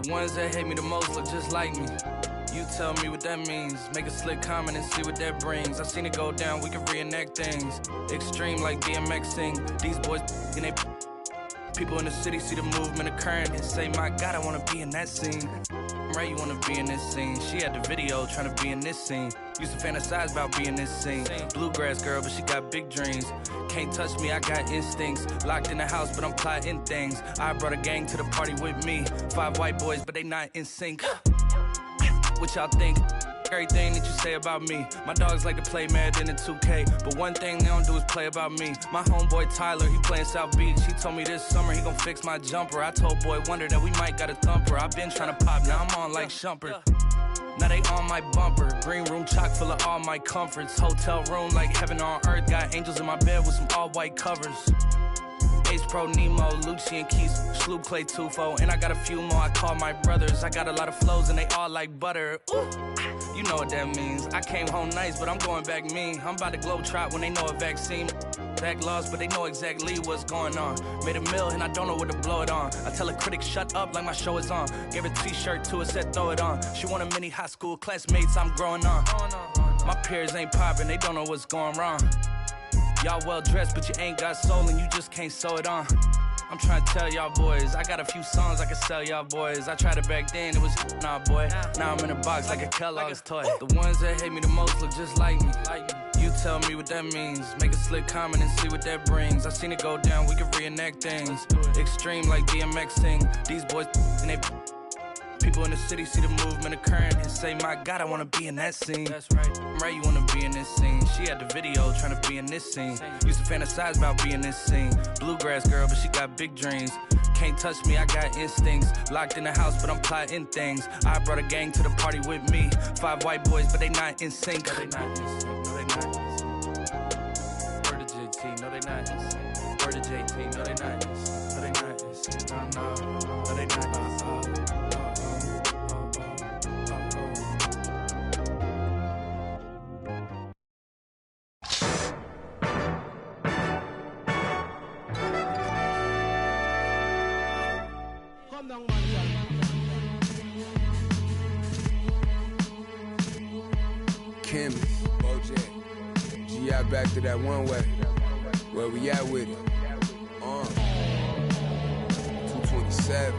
The ones that hate me the most look just like me. You tell me what that means. Make a slick comment and see what that brings. I've seen it go down, we can reenact things. Extreme like BMXing. These boys and they people in the city see the movement occurring and say, my God, I wanna be in that scene. Right, you wanna be in this scene. She had the video trying to be in this scene. Used to fantasize about being this scene. Bluegrass girl, but she got big dreams. Can't touch me, I got instincts. Locked in the house, but I'm plotting things. I brought a gang to the party with me. 5 white boys, but they not in sync. What y'all think? Everything that you say about me. My dogs like to play Madden and 2K, but one thing they don't do is play about me. My homeboy Tyler, he playing South Beach. He told me this summer he gon' fix my jumper. I told Boy Wonder that we might got a thumper. I've been trying to pop, now I'm on like Shumpert. Now they on my bumper. Green room chock full of all my comforts. Hotel room like heaven on earth. Got angels in my bed with some all white covers. Ace Pro Nemo, Lucci and Keys, Sloop Clay Tufo, and I got a few more I call my brothers. I got a lot of flows and they all like butter. Ooh, you know what that means. I came home nice, but I'm going back mean. I'm about to globe trot when they know a vaccine. Back lost, but they know exactly what's going on. Made a meal and I don't know where to blow it on. I tell a critic shut up like my show is on. Gave a t-shirt to her, said throw it on. She want a mini high school classmates, I'm growing on. My peers ain't popping, they don't know what's going wrong. Y'all well dressed, but you ain't got soul and you just can't sew it on. I'm trying to tell y'all boys, I got a few songs I can sell y'all boys. I tried it back then, it was nah boy. Now I'm in a box like a Kellogg's toy. The ones that hate me the most look just like me. You tell me what that means. Make a slick comment and see what that brings. I've seen it go down, we can reenact things. Extreme like BMXing. These boys and they people in the city see the movement occurring and say, my God, I wanna be in that scene. That's right. Right, you wanna be in this scene. She had the video trying to be in this scene. Used to fantasize about being this scene. Bluegrass girl, but she got big dreams. Can't touch me, I got instincts. Locked in the house, but I'm plotting things. I brought a gang to the party with me. 5 white boys, but they not in sync. No, they not in sync. No, they not in sync. Word to JT, no, they not in sync. Word to JT, no, they not in sync. No, they not in sync. No, they not in sync. Chemist, Bojack, G.I. back to that one way. Where we at with it? 227.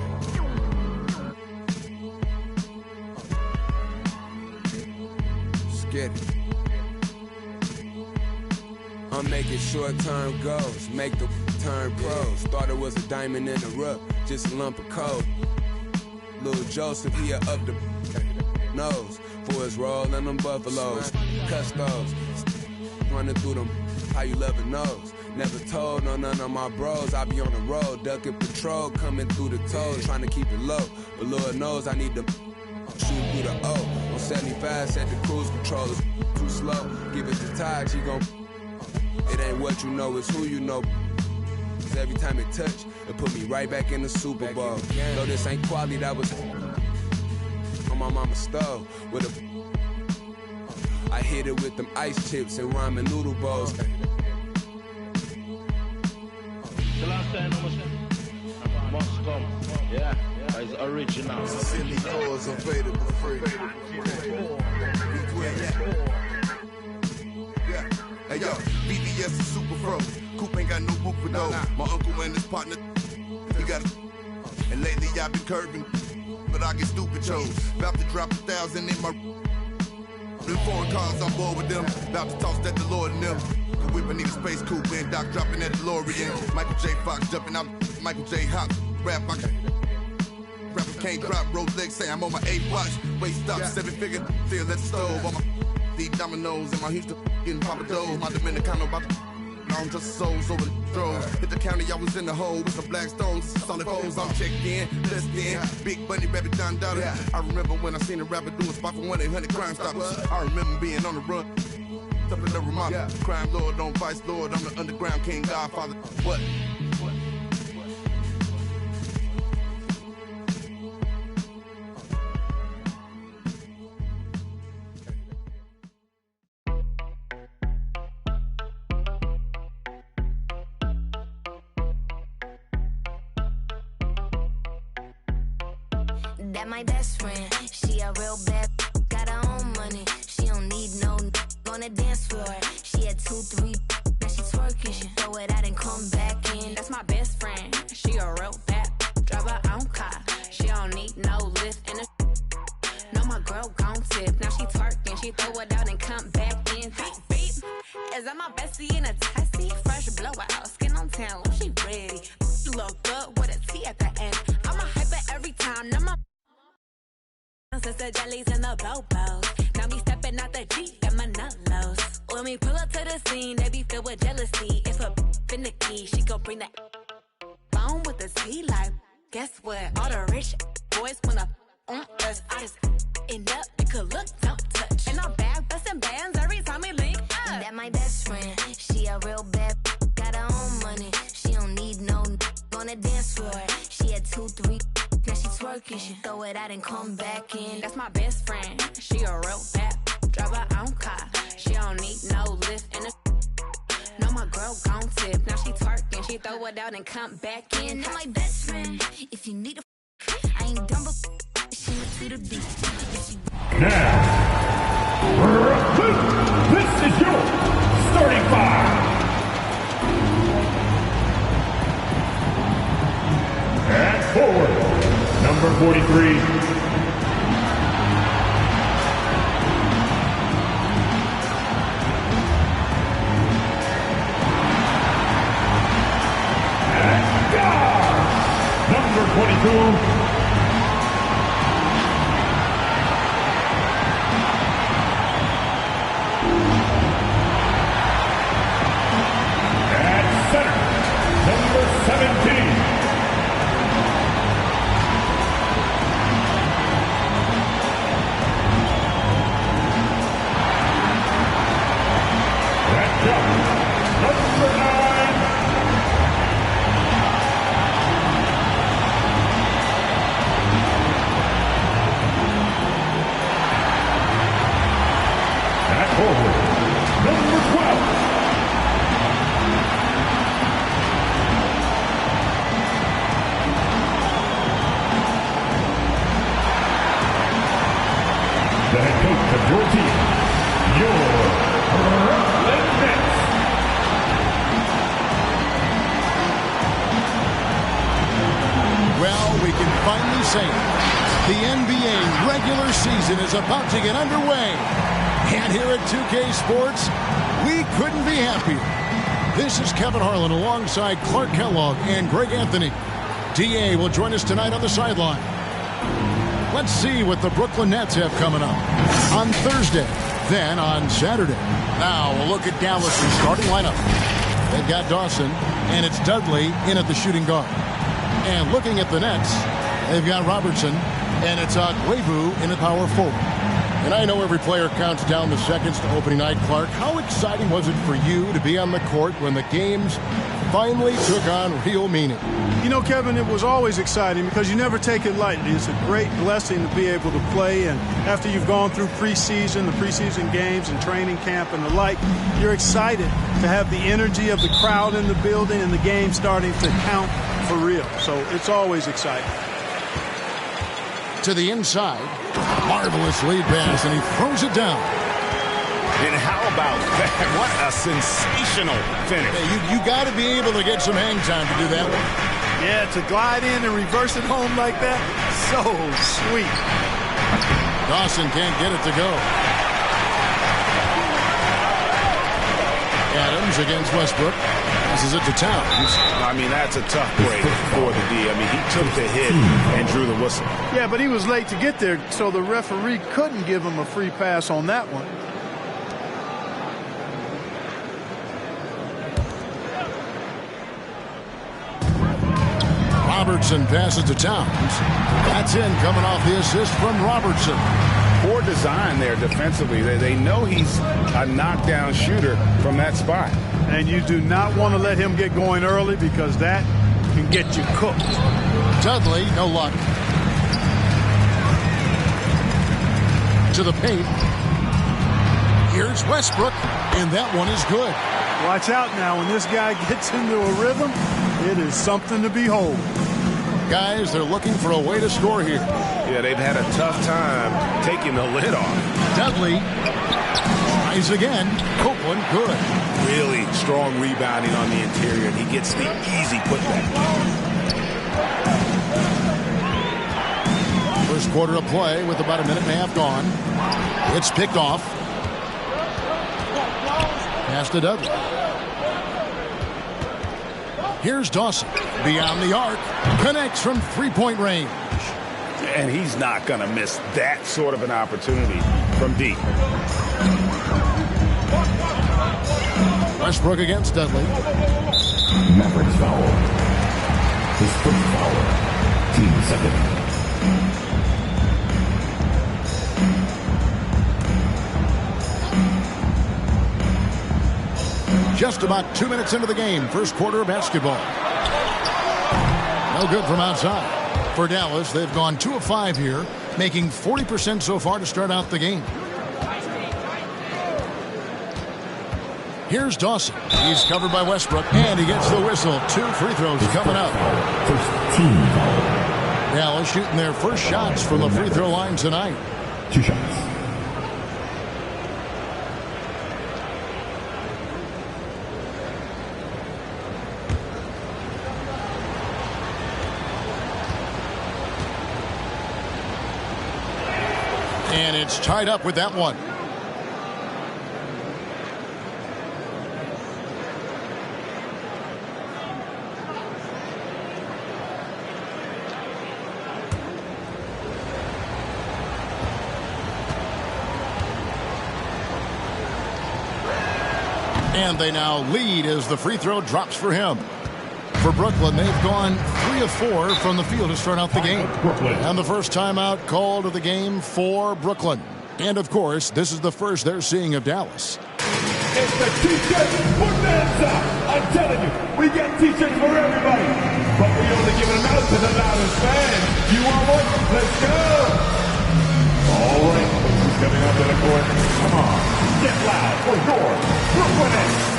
Let's get it. I'm making short-term goals, make the turn pros. Thought it was a diamond in the rough, just a lump of coal. Lil Joseph, he up the nose for his roll and them buffaloes. Custos, running through them, how you loving nose. Never told no none of my bros, I be on the road, ducking patrol, coming through the toes, trying to keep it low. But Lord knows I need to shoot through the O. On 75, set the cruise controllers too slow. Give it to Ty, she gon' it ain't what you know, it's who you know. Cause every time it touch, it put me right back in the Super Bowl. Though this ain't quality, that was on my mama's stove with a I hit it with them ice chips and ramen noodle bowls. The last time must come, yeah, it's original. Silly cause available free. Hey yo, BBS is super froze. Coop ain't got no roof for those. My uncle and his partner, he got a, and lately I've been curving, but I get stupid chose. About to drop 1,000 in my them foreign cars on board with them. About to toss that DeLorean in them. The whip, I need a space coupe and Doc dropping that DeLorean. Michael J. Fox jumping out, Michael J. Hop. Rapper can't drop, Rolex say I'm on my 8 watch. Waist up, 7-figure, still at the stove. On my deep dominoes and my Houston getting Papa Doe. My Dominicano about to I'm just souls over the throws. Hit the county, I was in the hole with some black stones. Solid foes, I'm checked in, blessed in. Big Bunny, Rabbit, Don Dollar. I remember when I seen a rapper do a spot for 1-800 Crime Stoppers. I remember being on the run. Up in the Ramada. Crime Lord, don't Vice Lord. I'm the underground king, Godfather. What? That my best friend, she a real bad, got her own money. She don't need no on the dance floor. She had 2, 3, now she twerking. She throw it out and come back in. That's my best friend, she a real bad, drive her own car. She don't need no lift in the. No, my girl gon' tip. Now she twerking, she throw it out and come back in. Beep, beep. Is that my bestie in a testy? Fresh blowout, skin on town, she ready. You look good with a T at the end. I'm a hyper every time. Now my sister jellies and the bobos. Now me stepping out the Jeep and my nut lows. When we pull up to the scene, they be filled with jealousy. If a finicky, she gon' bring the phone with the T like. Guess what? All the rich boys wanna on us. I just end up, you could look, don't touch. And I'm back busting bands every time we link up. That my best friend, she a real bad, got her own money. She don't need no on the dance floor. She had 2, 3, now she twerking. She throw it out and come back in. That's my best friend, she a real bad, drive her own car. She don't need no lift in the. No, my girl gon' tip. Now she twerking, she throw it out and come back in. That my best friend, if you need a, I ain't dumb but she to the beat. Now, this is your starting five. At forward, number 43. Number 22. At center, number 17. At jump, number 9. Forward, number 12. The head coach of your team, your Brooklyn Nets. Well, we can finally say it. The NBA regular season is about to get underway. And here at 2K Sports, we couldn't be happier. This is Kevin Harlan alongside Clark Kellogg and Greg Anthony. DA will join us tonight on the sideline. Let's see what the Brooklyn Nets have coming up on Thursday, then on Saturday. Now we'll look at Dallas' starting lineup. They've got Dawson, and it's Dudley in at the shooting guard. And looking at the Nets, they've got Robertson, and it's Agwebu in at power forward. And I know every player counts down the seconds to opening night, Clark. How exciting was it for you to be on the court when the games finally took on real meaning? You know, Kevin, it was always exciting because you never take it lightly. It's a great blessing to be able to play. And after you've gone through preseason, the preseason games and training camp and the like, you're excited to have the energy of the crowd in the building and the game starting to count for real. So it's always exciting. To the inside, marvelous lead pass, and he throws it down. And how about that? What a sensational finish. Hey, you got to be able to get some hang time to do that one. Yeah, to glide in and reverse it home like that, so sweet. Dawson can't get it to go. Adams against Westbrook. Passes it to Towns. I mean, that's a tough break for the D. I mean, he took the hit and drew the whistle. Yeah, but he was late to get there, so the referee couldn't give him a free pass on that one. Robertson passes to Towns. That's in, coming off the assist from Robertson. Poor design there defensively. They know he's a knockdown shooter from that spot. And you do not want to let him get going early because that can get you cooked. Dudley, no luck. To the paint. Here's Westbrook, and that one is good. Watch out now. When this guy gets into a rhythm, it is something to behold. Guys, they're looking for a way to score here. Yeah, they've had a tough time taking the lid off. Dudley tries again. Copeland, good. Really strong rebounding on the interior, and he gets the easy putback. First quarter of play with about a minute and a half gone. It's picked off. Pass to Dudley. Here's Dawson. Beyond the arc. Connects from three-point range. And he's not going to miss that sort of an opportunity from deep. Westbrook against Dudley. Mavericks foul. His first foul. Team second. Just about 2 minutes into the game. First quarter of basketball. No good from outside. For Dallas, they've gone 2 of 5 here, making 40% so far to start out the game. Here's Dawson. He's covered by Westbrook, and he gets the whistle. 2 free throws coming up. First team foul. Dallas shooting their first shots from the free throw line tonight. 2 shots. And it's tied up with that one. And they now lead as the free throw drops for him. For Brooklyn, they've gone 3 of 4 from the field to start out the game. And the first timeout called of the game for Brooklyn. And, of course, this is the first they're seeing of Dallas. It's the T-shirt bonanza. I'm telling you, we get T-shirts for everybody. But we only give them out to the loudest fans. You want one? Let's go. All right, who's coming up to the court? Come on, get loud for your Brooklyn.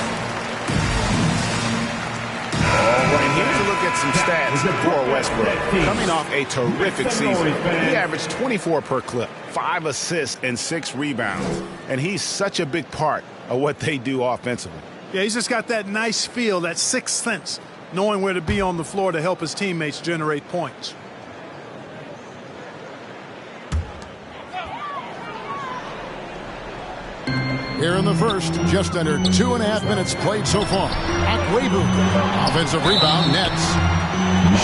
All right, here's a look at some stats for Westbrook. Coming off a terrific season, he averaged 24 per clip, 5 assists, and 6 rebounds. And he's such a big part of what they do offensively. Yeah, he's just got that nice feel, that sixth sense, knowing where to be on the floor to help his teammates generate points. Here in the first, just under 2.5 minutes played so far. Akwebu, offensive rebound, nets.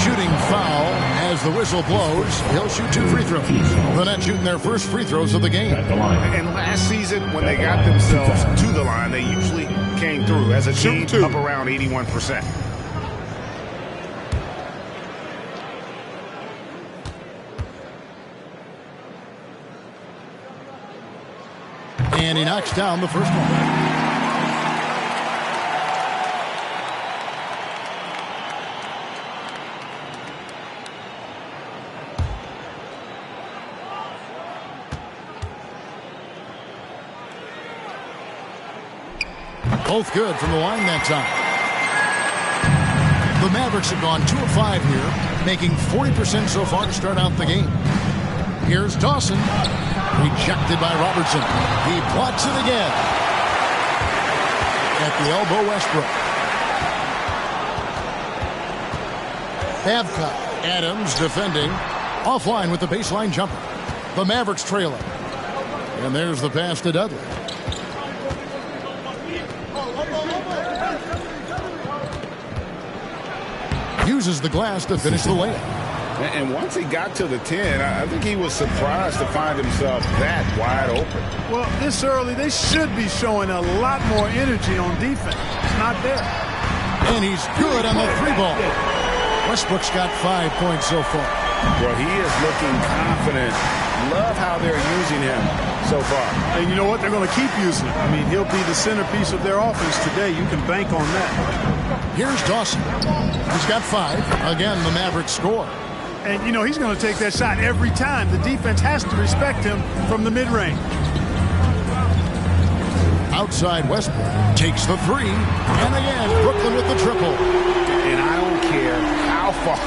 Shooting foul as the whistle blows. He'll shoot 2 free throws. The Nets shooting their first free throws of the game. And last season, when they got themselves to the line, they usually came through as a team up around 81%. And he knocks down the first one. Both good from the line that time. The Mavericks have gone 2 of 5 here, making 40% so far to start out the game. Here's Dawson. Rejected by Robertson. He blocks it again. At the elbow, Westbrook. Babcock. Adams defending. Offline with the baseline jumper. The Mavericks trailing. And there's the pass to Dudley. Uses the glass to finish the layup. And once he got to the 10, I think he was surprised to find himself that wide open. Well, this early, they should be showing a lot more energy on defense. It's not there. And he's good on the 3-ball. Westbrook's got 5 points so far. Well, he is looking confident. Love how they're using him so far. And you know what? They're going to keep using him. I mean, he'll be the centerpiece of their offense today. You can bank on that. Here's Dawson. He's got 5. Again, the Mavericks score. And, you know, he's going to take that shot every time. The defense has to respect him from the mid-range. Outside Westbrook takes the 3. And again, Brooklyn with the triple. And I don't care how far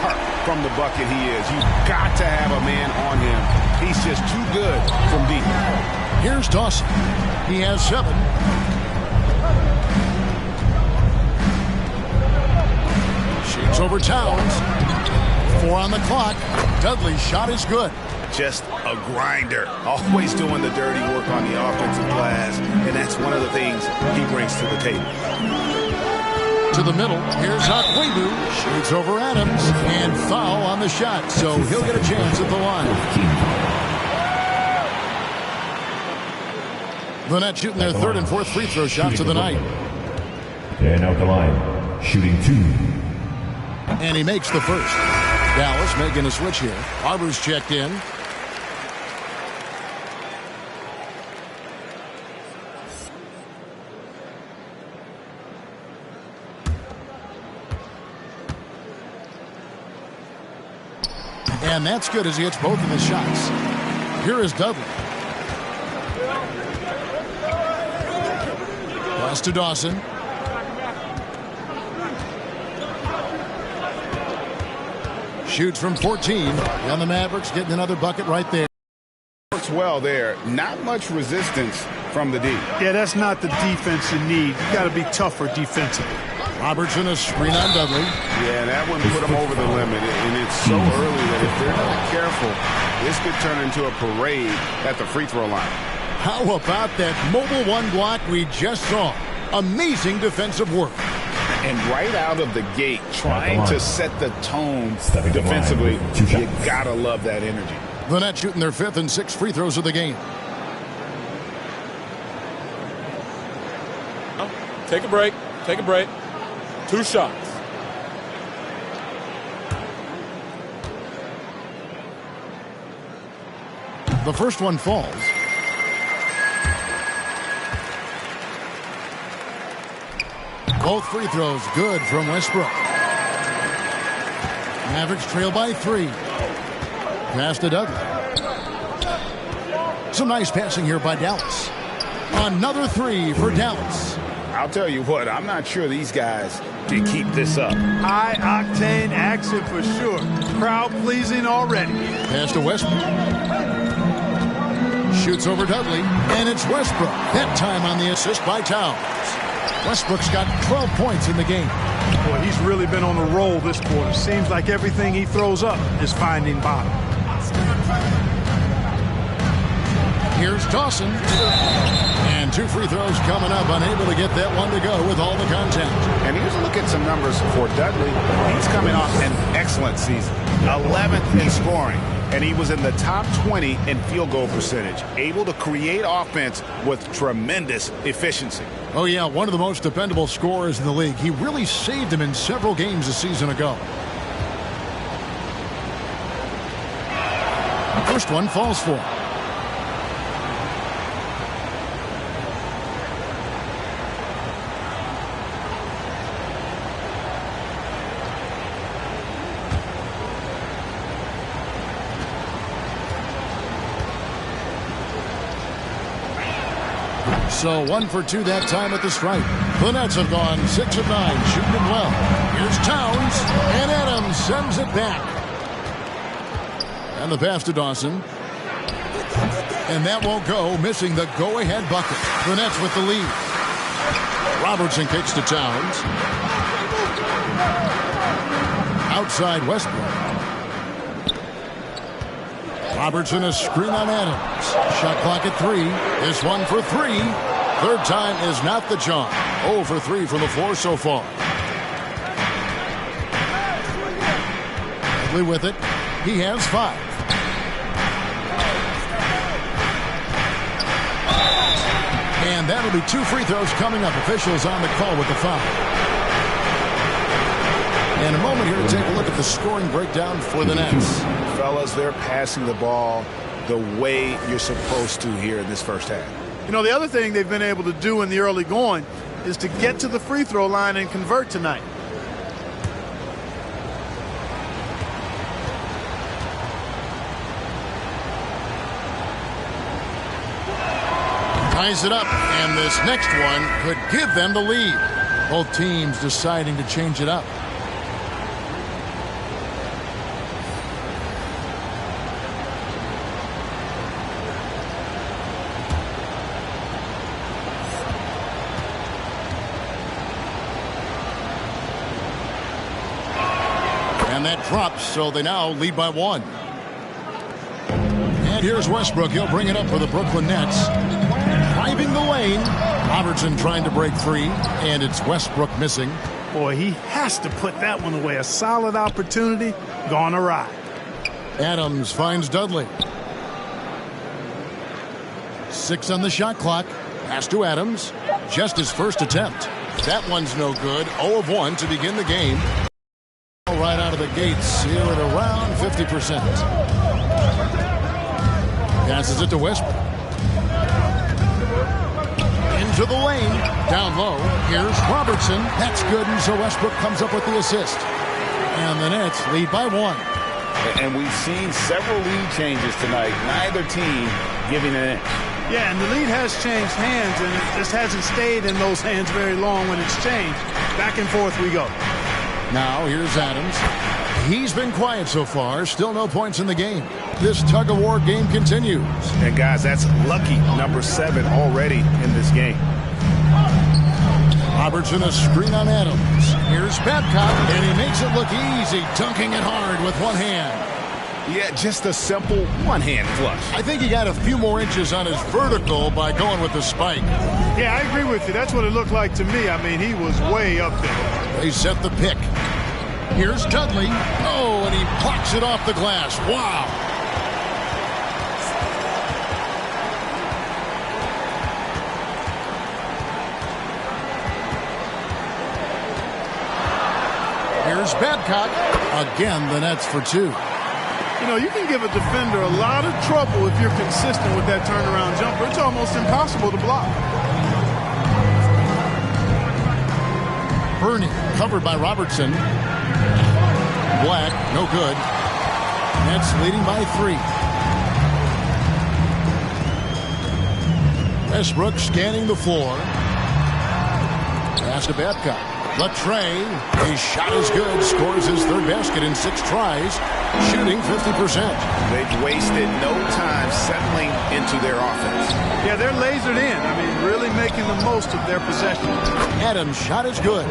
from the the bucket he is. You've got to have a man on him. He's just too good from deep. Here's Dawson. He has 7. Shoots over Towns. 4 on the clock. Dudley's shot is good. Just a grinder. Always doing the dirty work on the offensive glass. And that's one of the things he brings to the table. To the middle. Here's Akwebu. Shoots over Adams. And foul on the shot. So he'll get a chance at the line. The Nets shooting their 3rd and 4th free throw shots of the night. And out the line, shooting 2. And he makes the first. Dallas making a switch here. Arbor's checked in. And that's good as he hits both of his shots. Here is Dudley. Pass to Dawson. Shoots from 14. On the Mavericks getting another bucket right there. Works well there. Not much resistance from the D. Yeah, that's not the defense you need. You got to be tougher defensively. Robertson a screen on Dudley. Yeah, that one put him over the limit. And it's so early that if they're not careful, this could turn into a parade at the free throw line. How about that mobile 1 block we just saw? Amazing defensive work. And right out of the gate, trying to set the tone defensively, you gotta love that energy. The Nets shooting their 5th and 6th free throws of the game. Take a break. Take a break. 2 shots. The first one falls. Both free throws good from Westbrook. Mavericks trail by 3. Pass to Dudley. Some nice passing here by Dallas. Another 3 for Dallas. I'll tell you what, I'm not sure these guys can keep this up. High-octane action for sure. Crowd-pleasing already. Pass to Westbrook. Shoots over Dudley, and it's Westbrook. That time on the assist by Towns. Westbrook's got 12 points in the game. Boy, he's really been on a roll this quarter. Seems like everything he throws up is finding bottom. Here's Dawson. And 2 free throws coming up. Unable to get that one to go with all the contact. And here's a look at some numbers for Dudley. He's coming off an excellent season. 11th in scoring. And he was in the top 20 in field goal percentage. Able to create offense with tremendous efficiency. Oh, yeah, one of the most dependable scorers in the league. He really saved him in several games a season ago. First one falls for him. So 1 for 2 that time at the stripe. The Nets have gone 6 of 9, shooting them well. Here's Towns, and Adams sends it back. And the pass to Dawson. And that won't go, missing the go-ahead bucket. The Nets with the lead. Robertson kicks to Towns. Outside Westbrook. Robertson a screen on Adams. Shot clock at 3. This one for 3. Third time is not the charm. 0 for 3 from the floor so far. Dudley with it. He has 5. And that'll be 2 free throws coming up. Officials on the call with the foul. And a moment here to take a look at the scoring breakdown for the Nets. Fellas, they're passing the ball the way you're supposed to here in this first half. You know, the other thing they've been able to do in the early going is to get to the free throw line and convert tonight. Ties it up, and this next one could give them the lead. Both teams deciding to change it up. And that drops, so they now lead by 1. And here's Westbrook. He'll bring it up for the Brooklyn Nets. Driving the lane. Robertson trying to break free, and it's Westbrook missing. Boy, he has to put that one away. A solid opportunity gone awry. Adams finds Dudley. 6 on the shot clock. Pass to Adams. Just his first attempt. That one's no good. 0 of 1 to begin the game. Right out of the gates here at around 50%. Passes it to Westbrook. Into the lane. Down low. Here's Robertson. That's good, and so Westbrook comes up with the assist. And the Nets lead by 1. And we've seen several lead changes tonight. Neither team giving an inch. Yeah, and the lead has changed hands, and it just hasn't stayed in those hands very long when it's changed. Back and forth we go. Now here's Adams. He's been quiet so far. Still no points in the game. This tug-of-war game continues. And guys, that's lucky number 7 already in this game. Robertson, a screen on Adams. Here's Babcock, and he makes it look easy, dunking it hard with one hand. Yeah, just a simple one-hand flush. I think he got a few more inches on his vertical by going with the spike. Yeah, I agree with you. That's what it looked like to me. I mean, he was way up there. They set the pick. Here's Dudley. Oh, and he blocks it off the glass. Wow. Here's Babcock. Again, the Nets for 2. You know, you can give a defender a lot of trouble if you're consistent with that turnaround jumper. It's almost impossible to block. Burney, covered by Robertson. Black, no good. Nets leading by 3. Westbrook scanning the floor. Pass to Babcock. Latrey, his shot is good, scores his 3rd basket in 6 tries, shooting 50%. They've wasted no time settling into their offense. Yeah, they're lasered in. I mean, really making the most of their possession. Adams' shot is good.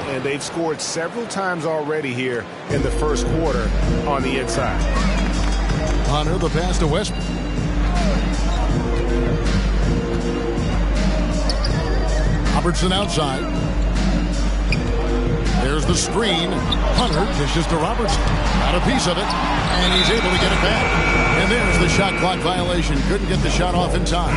And they've scored several times already here in the first quarter on the inside. Hunter, the pass to Westbrook. Robertson outside. There's the screen. Hunter dishes to Robertson. Got a piece of it, and he's able to get it back. And there's the shot clock violation. Couldn't get the shot off in time.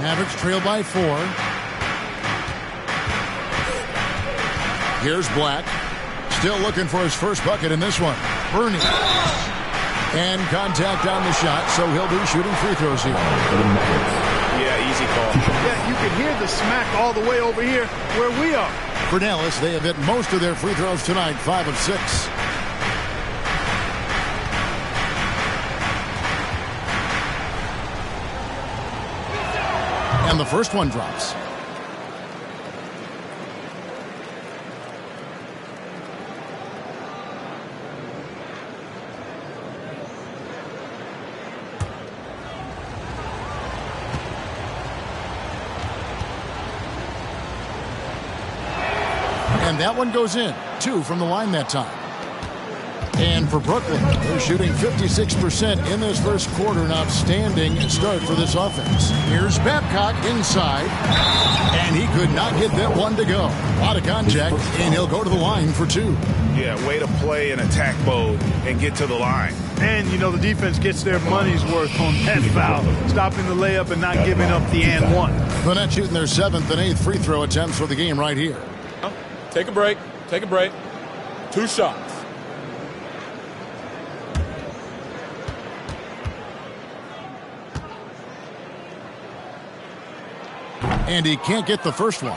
Mavericks trail by 4. Here's Black. Still looking for his first bucket in this one. Burney. And contact on the shot, so he'll be shooting free throws here. Yeah, easy call. Yeah, you can hear the smack all the way over here where we are. For Dallas, they have hit most of their free throws tonight, 5 of 6. And the first one drops. And that one goes in. 2 from the line that time. And for Brooklyn, they're shooting 56% in this first quarter. An outstanding start for this offense. Here's Babcock inside. And he could not get that one to go. A lot of contact, and he'll go to the line for 2. Yeah, way to play in attack mode and get to the line. And, you know, the defense gets their money's worth on that foul. Stopping the layup and not giving up the and one. The Nets shooting their 7th and 8th free throw attempts for the game right here. Take a break. Take a break. 2 shots. And he can't get the first one.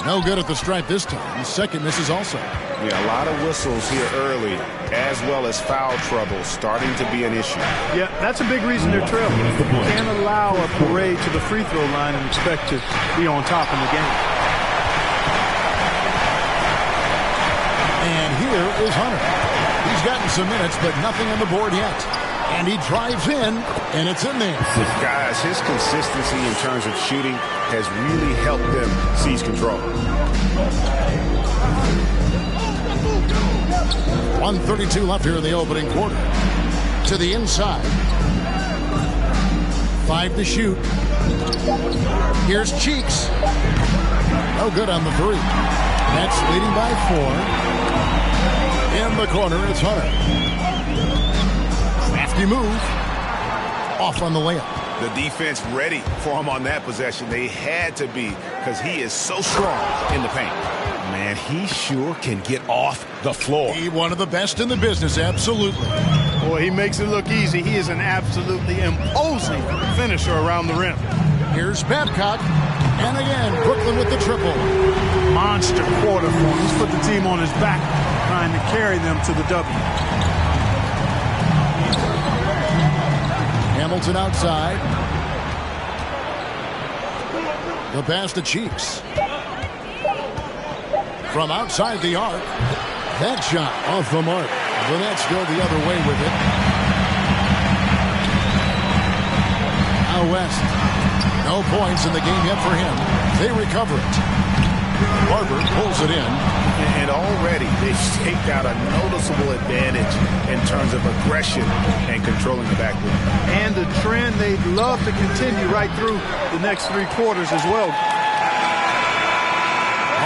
No good at the stripe this time. The second misses also. Yeah, a lot of whistles here early, as well as foul trouble starting to be an issue. Yeah, that's a big reason they're trailing. You can't allow a parade to the free throw line and expect to be on top in the game. And here is Hunter. He's gotten some minutes, but nothing on the board yet. And he drives in, and it's in there. Guys, his consistency in terms of shooting has really helped them seize control. 1:32 left here in the opening quarter. To the inside. 5 to shoot. Here's Cheeks. No good on the three. Nets leading by 4. In the corner, it's Hunter. Crafty move. Off on the layup. The defense ready for him on that possession. They had to be, because he is so strong in the paint. Man, he sure can get off the floor. He one of the best in the business, absolutely. Boy, he makes it look easy. He is an absolutely imposing finisher around the rim. Here's Babcock. And again, Brooklyn with the triple. Monster quarter for him. He's put the team on his back, trying to carry them to the W. Hamilton outside. The pass to Cheeks. From outside the arc. That shot off the mark. The Nets go the other way with it. Out west. No points in the game yet for him. They recover it. Barber pulls it in. And already they've staked out a noticeable advantage in terms of aggression and controlling the backcourt. And the trend they'd love to continue right through the next 3 quarters as well.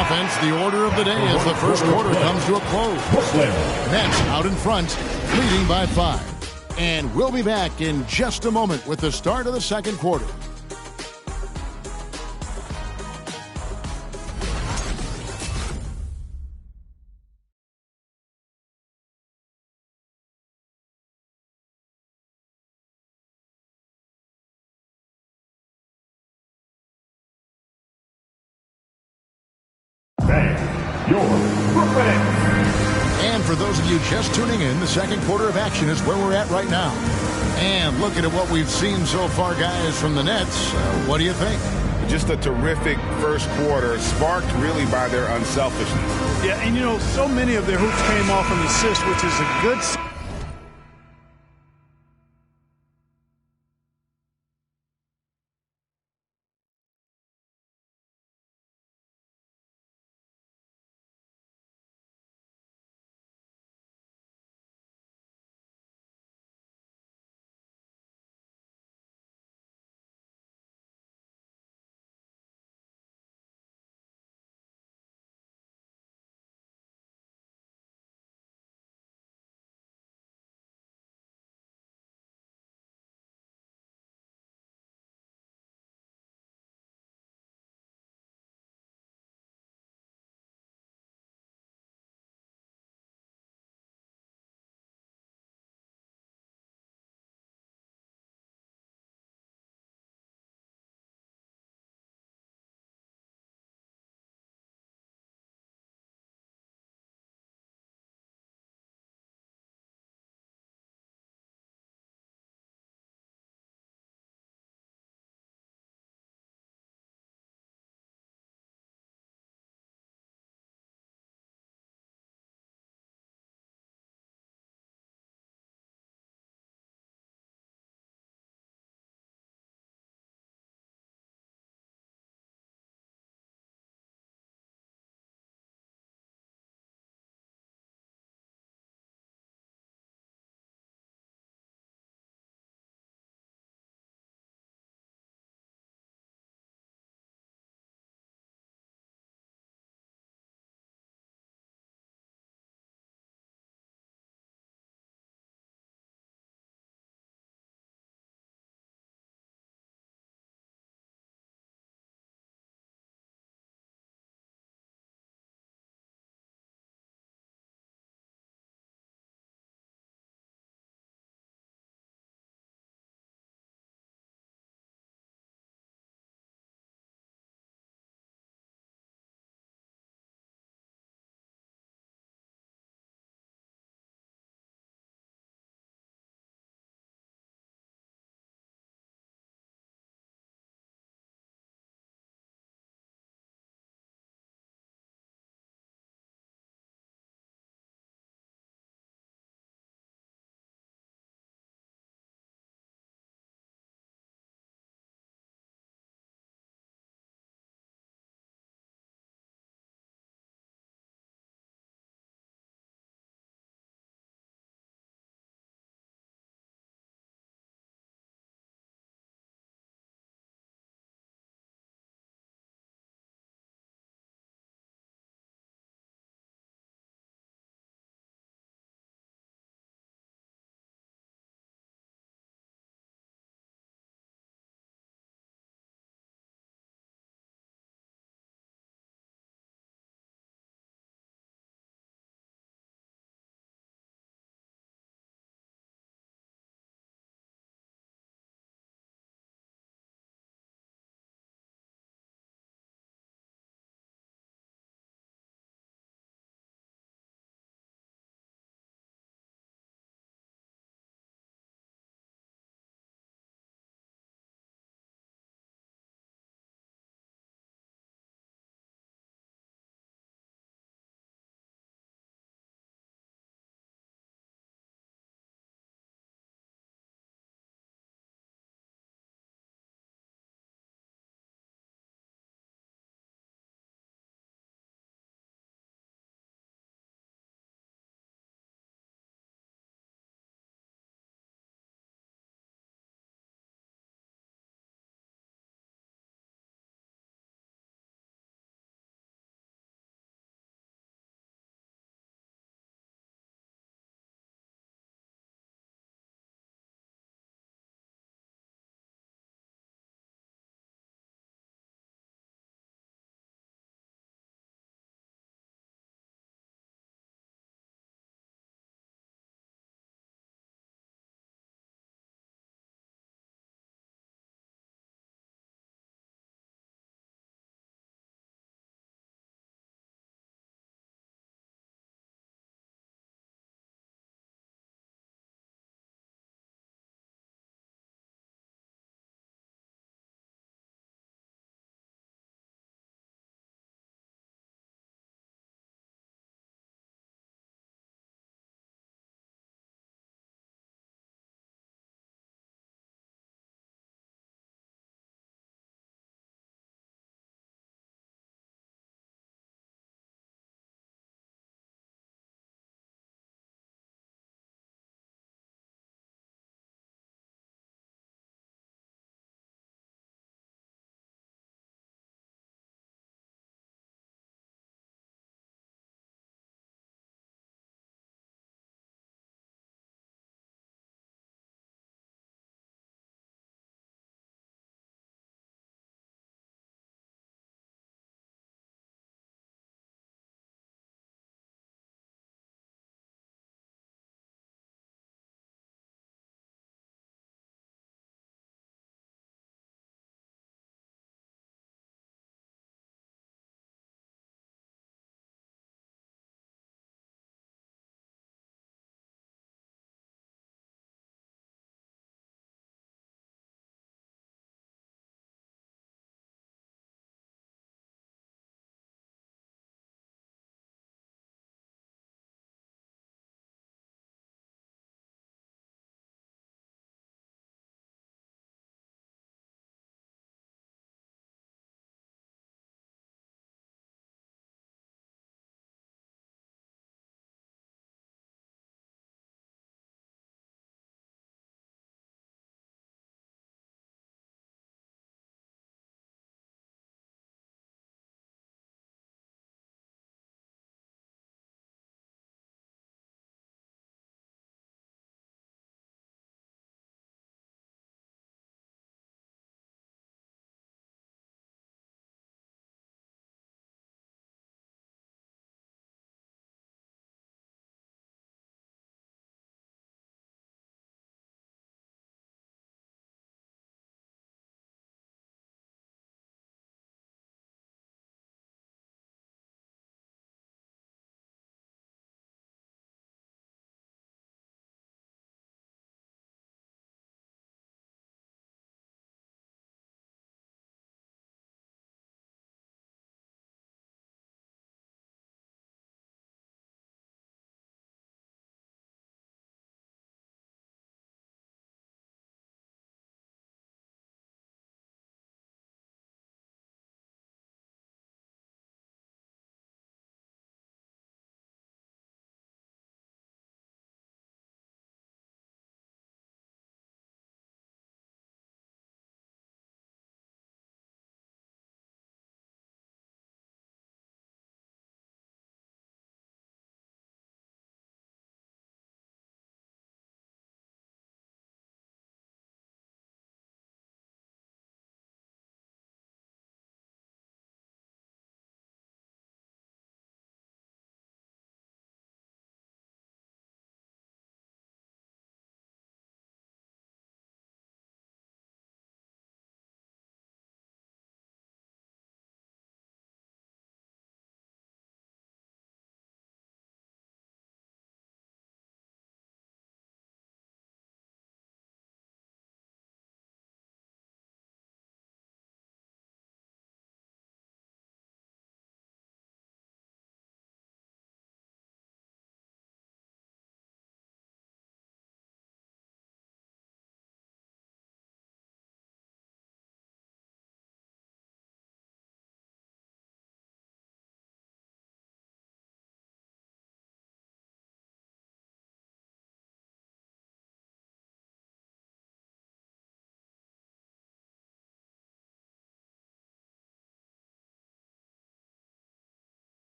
Offense, the order of the day as the first quarter comes to a close. Nets out in front, leading by 5. And we'll be back in just a moment with the start of the second quarter. And for those of you just tuning in, the second quarter of action is where we're at right now. And looking at what we've seen so far, guys, from the Nets, what do you think? Just a terrific first quarter, sparked really by their unselfishness. Yeah, and you know, so many of their hoops came off an assist, which is a good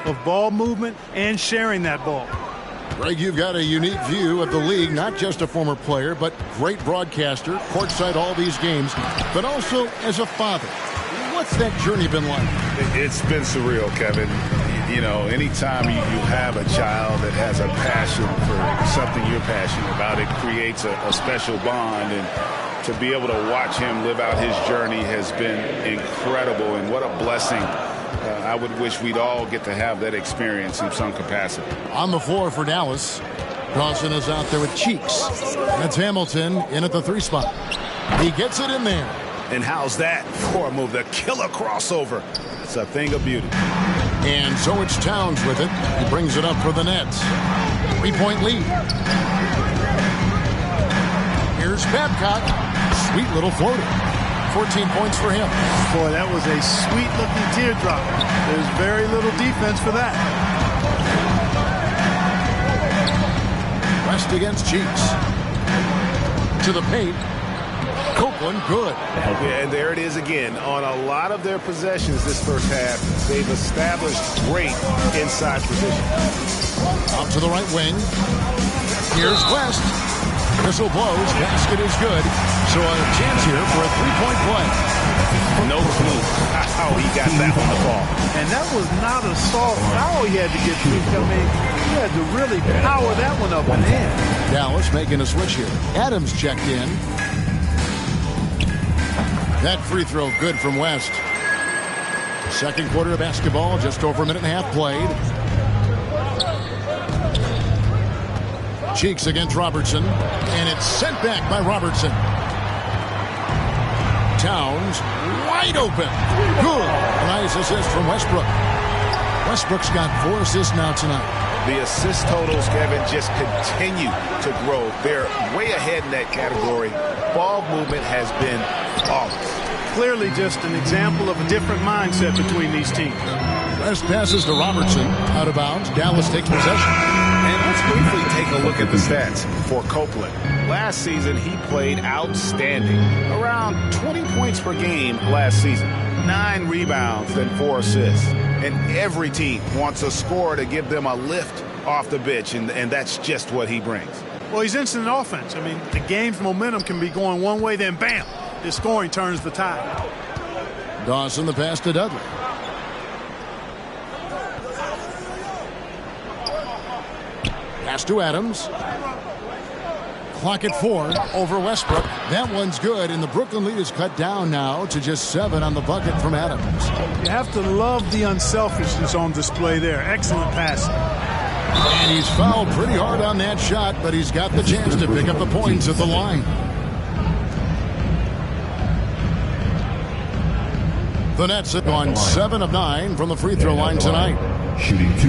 of ball movement and sharing that ball. Greg, you've got a unique view of the league, not just a former player, but great broadcaster, courtside all these games, but also as a father. What's that journey been like? It's been surreal, Kevin. You know, anytime you have a child that has a passion for something you're passionate about, it creates a special bond. And to be able to watch him live out his journey has been incredible. And what a blessing. I would wish we'd all get to have that experience in some capacity. On the floor for Dallas, Dawson is out there with Cheeks. That's Hamilton in at the 3 spot. He gets it in there. And how's that for a move? The killer crossover. It's a thing of beauty. And so it's Towns with it. He brings it up for the Nets. 3-point lead. Here's Babcock. Sweet little floater. 14 points for him. Boy, that was a sweet-looking teardrop. There's very little defense for that. West against Cheeks. To the paint. Copeland, good. Yeah, and there it is again. On a lot of their possessions this first half, they've established great inside position. Out to the right wing. Here's West. Whistle blows. Basket is good. So a chance here for a 3-point play. No clue how he got that one to fall. And that was not a soft foul he had to get through. I mean, he had to really power that one up and in. Dallas making a switch here. Adams checked in. That free throw good from West. Second quarter of basketball, just over a minute and a half played. Cheeks against Robertson, and it's sent back by Robertson. Towns, wide open. Good. A nice assist from Westbrook. Westbrook's got 4 assists now tonight. The assist totals, Kevin, just continue to grow. They're way ahead in that category. Ball movement has been flawless. Clearly just an example of a different mindset between these teams. West passes to Robertson. Out of bounds. Dallas takes possession. And let's briefly take a look at the stats for Copeland. Last season, he played outstanding. Around 20 points per game last season. 9 rebounds and 4 assists. And every team wants a scorer to give them a lift off the bench, and that's just what he brings. Well, he's instant offense. I mean, the game's momentum can be going one way, then bam, his scoring turns the tide. Dawson the pass to Dudley. Pass to Adams. Clock at 4 over Westbrook. That one's good, and the Brooklyn lead is cut down now to just 7 on the bucket from Adams. You have to love the unselfishness on display there. Excellent passing. And he's fouled pretty hard on that shot, but he's got the chance to pick up the points at the line. The Nets have gone 7 of 9 from the free throw line tonight. Shooting 2.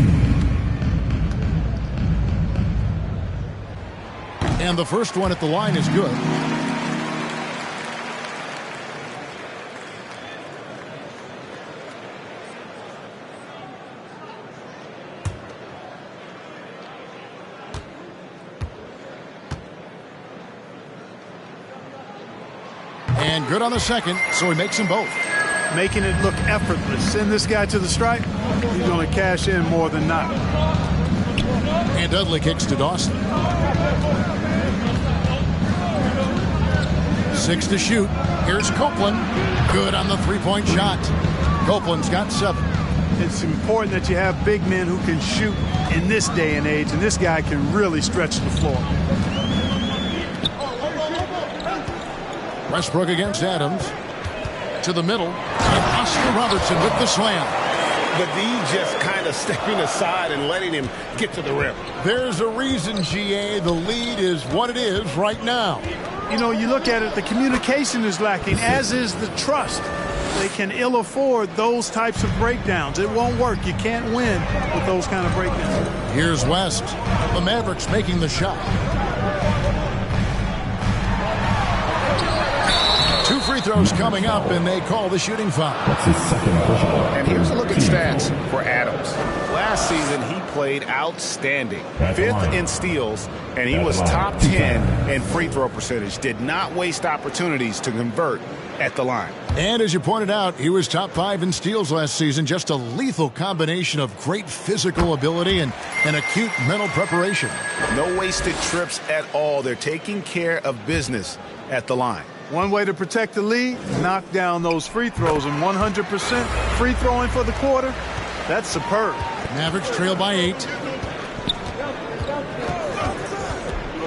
And the first one at the line is good. And good on the second, so he makes them both. Making it look effortless. Send this guy to the stripe, he's going to cash in more than not. And Dudley kicks to Dawson. 6 to shoot. Here's Copeland. Good on the 3-point shot. Copeland's got 7. It's important that you have big men who can shoot in this day and age, and this guy can really stretch the floor. Westbrook against Adams. To the middle. And Oscar Robertson with the slam. But D just kind of stepping aside and letting him get to the rim. There's a reason, GA, the lead is what it is right now. You know, you look at it, the communication is lacking, as is the trust. They can ill afford those types of breakdowns. It won't work. You can't win with those kind of breakdowns. Here's West. The Mavericks making the shot. 2 free free throws coming up, and they call the shooting foul. That's his second personal. And here's a look at stats for Adams. Last season, he played outstanding. 5th in steals, and he was top 10 in free throw percentage. Did not waste opportunities to convert at the line. And as you pointed out, he was top 5 in steals last season. Just a lethal combination of great physical ability and acute mental preparation. No wasted trips at all. They're taking care of business at the line. One way to protect the lead, knock down those free throws, and 100% free throwing for the quarter, that's superb. Mavericks trail by 8.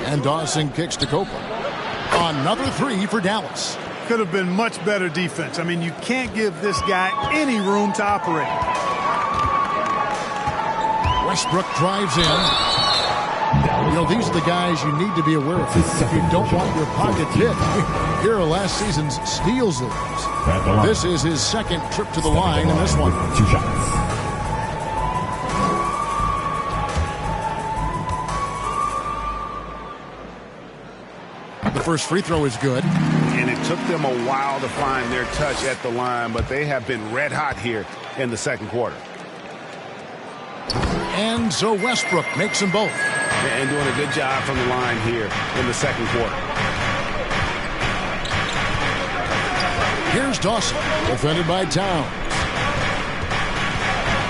And Dawson kicks to Copeland. Another 3 for Dallas. Could have been much better defense. I mean, you can't give this guy any room to operate. Westbrook drives in. You know, these are the guys you need to be aware of. If you don't want your pocket hit, here are last season's steals leaders. This is his second trip to the line in this one. 2 shots. The first free throw is good. And it took them a while to find their touch at the line, but they have been red hot here in the second quarter. And so Westbrook makes them both. And doing a good job from the line here in the second quarter. Here's Dawson, defended by Towns.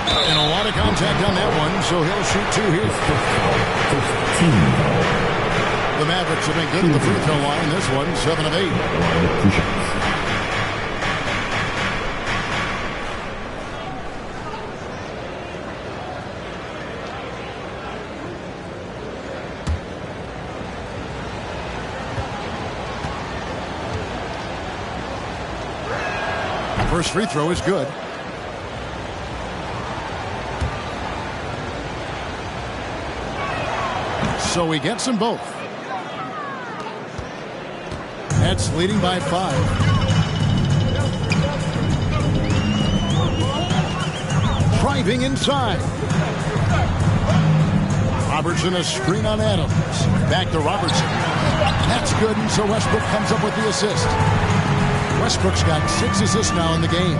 And a lot of contact on that one, so he'll shoot 2 here. The Mavericks have been good at the free throw line. This one, 7 of 8. 2 shots. First free throw is good. So he gets them both. Nets leading by 5. Driving inside. Robertson, a screen on Adams. Back to Robertson. That's good, and so Westbrook comes up with the assist. Westbrook's got 6 assists now in the game.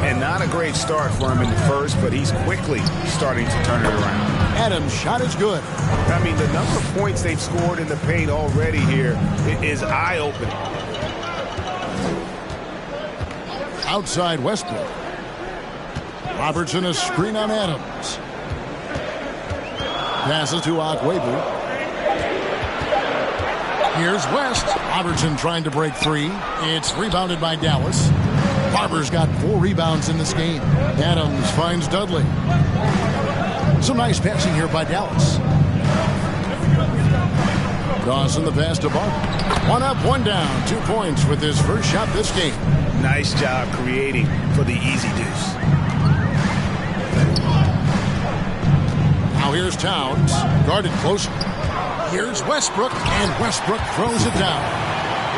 And not a great start for him in the first, but he's quickly starting to turn it around. Adams' shot is good. I mean, the number of points they've scored in the paint already here is eye-opening. Outside Westbrook. Robertson, a screen on Adams. Passes to Akwebu. Here's West. Robertson trying to break free. It's rebounded by Dallas. Barber's got 4 rebounds in this game. Adams finds Dudley. Some nice passing here by Dallas. Dawson the pass to Barber. 1 up, 1 down. 2 points with his first shot this game. Nice job creating for the easy deuce. Now here's Towns. Guarded closer. Here's Westbrook, and Westbrook throws it down.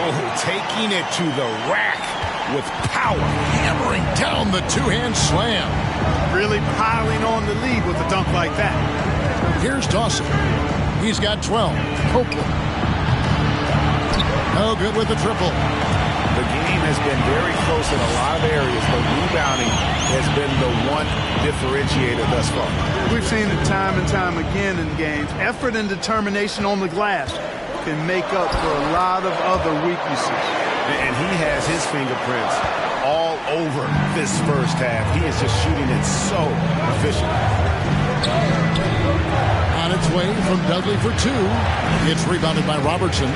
Oh, taking it to the rack with power. Hammering down the 2-hand slam. Really piling on the lead with a dunk like that. Here's Dawson. He's got 12. Copeland. No good with the triple. The game has been very close in a lot of areas, but rebounding has been the one differentiator thus far. We've seen it time and time again in games. Effort and determination on the glass can make up for a lot of other weaknesses. And he has his fingerprints all over this first half. He is just shooting it so efficient. On its way from Dudley for 2. It's rebounded by Robertson.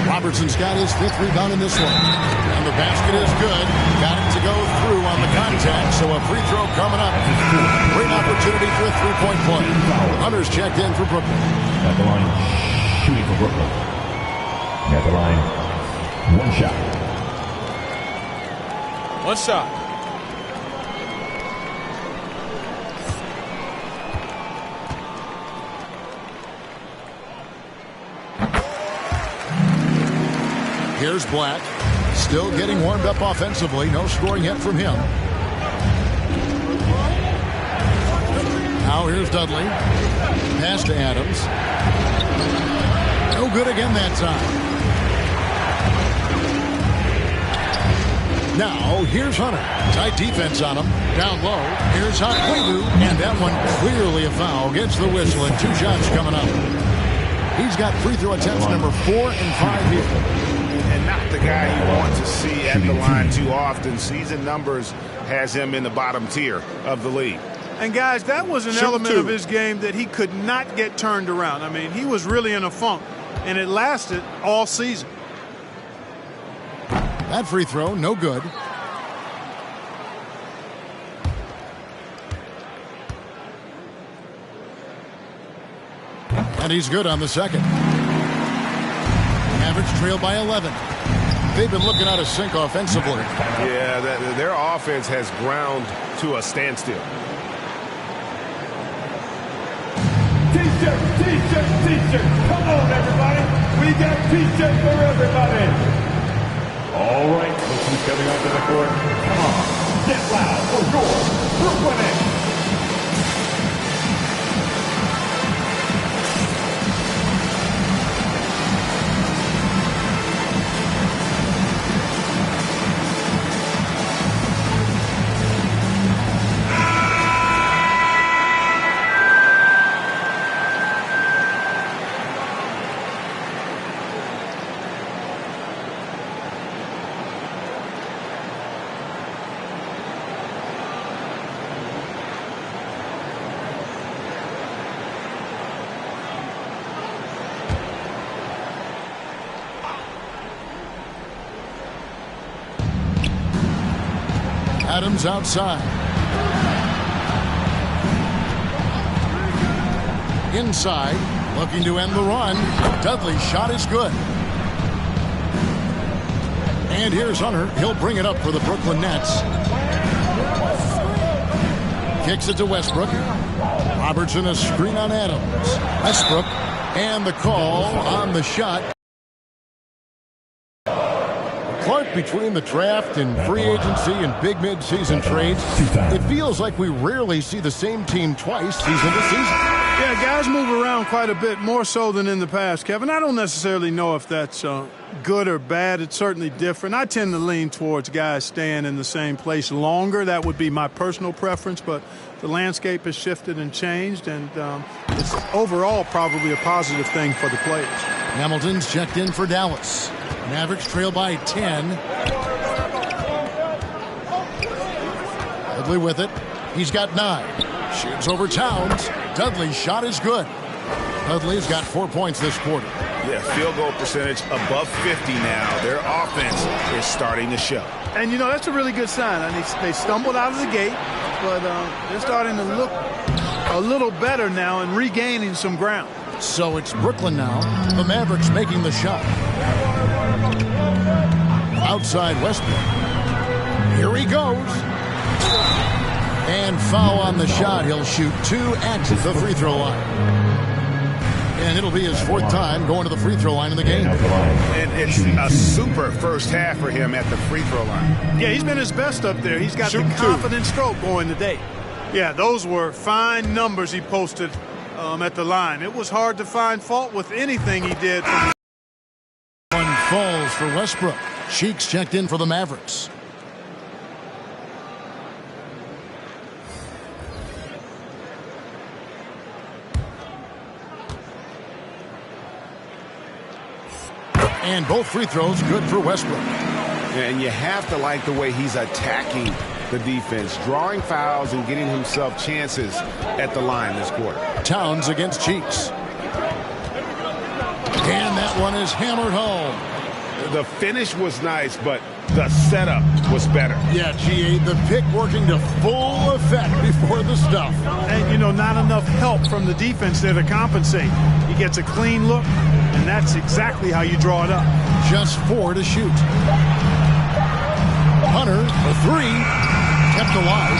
Robertson's got his 5th rebound in this one. And the basket is good. Got it to go through on the contact, so a free throw coming up. Great opportunity for a 3-point play. Hunter's checked in for Brooklyn. At the line, shooting for Brooklyn. At the line, 1 shot. 1 shot. Here's Black. Still getting warmed up offensively. No scoring yet from him. Now here's Dudley. Pass to Adams. No good again that time. throw. Here's Hunter. Tight defense on him. Down low. Here's Hunter. And that one clearly a foul. Gets the whistle and 2 shots coming up. He's got free throw attempts number 4 and 5 here. And not the guy you want to see at the line too often. Season numbers has him in the bottom tier of the league. And guys, that was an element of his game that he could not get turned around. I mean, he was really in a funk, and it lasted all season. That free throw, no good. And he's good on the second. Mavericks trail by 11. They've been looking out of sync offensively. Yeah, their offense has ground to a standstill. T-shirt. Come on, everybody. We got T-shirts for everybody. All right, look who's coming onto the court. Come on, get loud for your Brooklyn Nets. Adams outside. Inside, looking to end the run. Dudley's shot is good. And here's Hunter. He'll bring it up for the Brooklyn Nets. Kicks it to Westbrook. Robertson a screen on Adams. Westbrook and the call on the shot. Clark, between the draft and free agency and big mid-season trades, it feels like we rarely see the same team twice season to season. Yeah, guys move around quite a bit, more so than in the past, Kevin. I don't necessarily know if that's good or bad. It's certainly different. I tend to lean towards guys staying in the same place longer. That would be my personal preference, but the landscape has shifted and changed, and it's overall probably a positive thing for the players. Hamilton's checked in for Dallas. Mavericks trail by 10. Dudley with it. He's got 9. Shoots over Towns. Dudley's shot is good. Dudley's got 4 points this quarter. Yeah, field goal percentage above 50 now. Their offense is starting to show. And, you know, that's a really good sign. I mean, they stumbled out of the gate, but they're starting to look a little better now and regaining some ground. So it's Brooklyn now. The Mavericks making the shot. Outside Westbrook. Here he goes. And foul on the shot. He'll shoot 2 at the free throw line. And it'll be his 4th time going to the free throw line in the game. And it's a super first half for him at the free throw line. Yeah, he's been his best up there. He's got the confident stroke going today. Yeah, those were fine numbers he posted at the line. It was hard to find fault with anything he did. One falls for Westbrook. Cheeks checked in for the Mavericks. And both free throws good for Westbrook. And you have to like the way he's attacking the defense, drawing fouls and getting himself chances at the line this quarter. Towns against Cheeks. And that one is hammered home. The finish was nice, but the setup was better. Yeah, GA, the pick working to full effect before the stuff. And, you know, not enough help from the defense there to compensate. He gets a clean look, and that's exactly how you draw it up. Just 4 to shoot. Hunter, the 3, kept alive.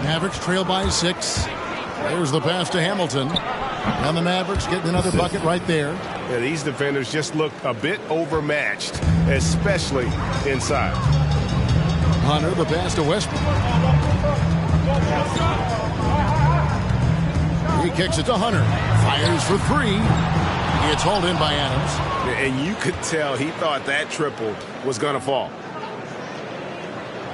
Mavericks trail by 6. There's the pass to Hamilton. And the Mavericks getting another bucket right there. Yeah, these defenders just look a bit overmatched, especially inside. Hunter, the pass to Westbrook. He kicks it to Hunter. Fires for 3. It's hauled in by Adams. And you could tell he thought that triple was going to fall.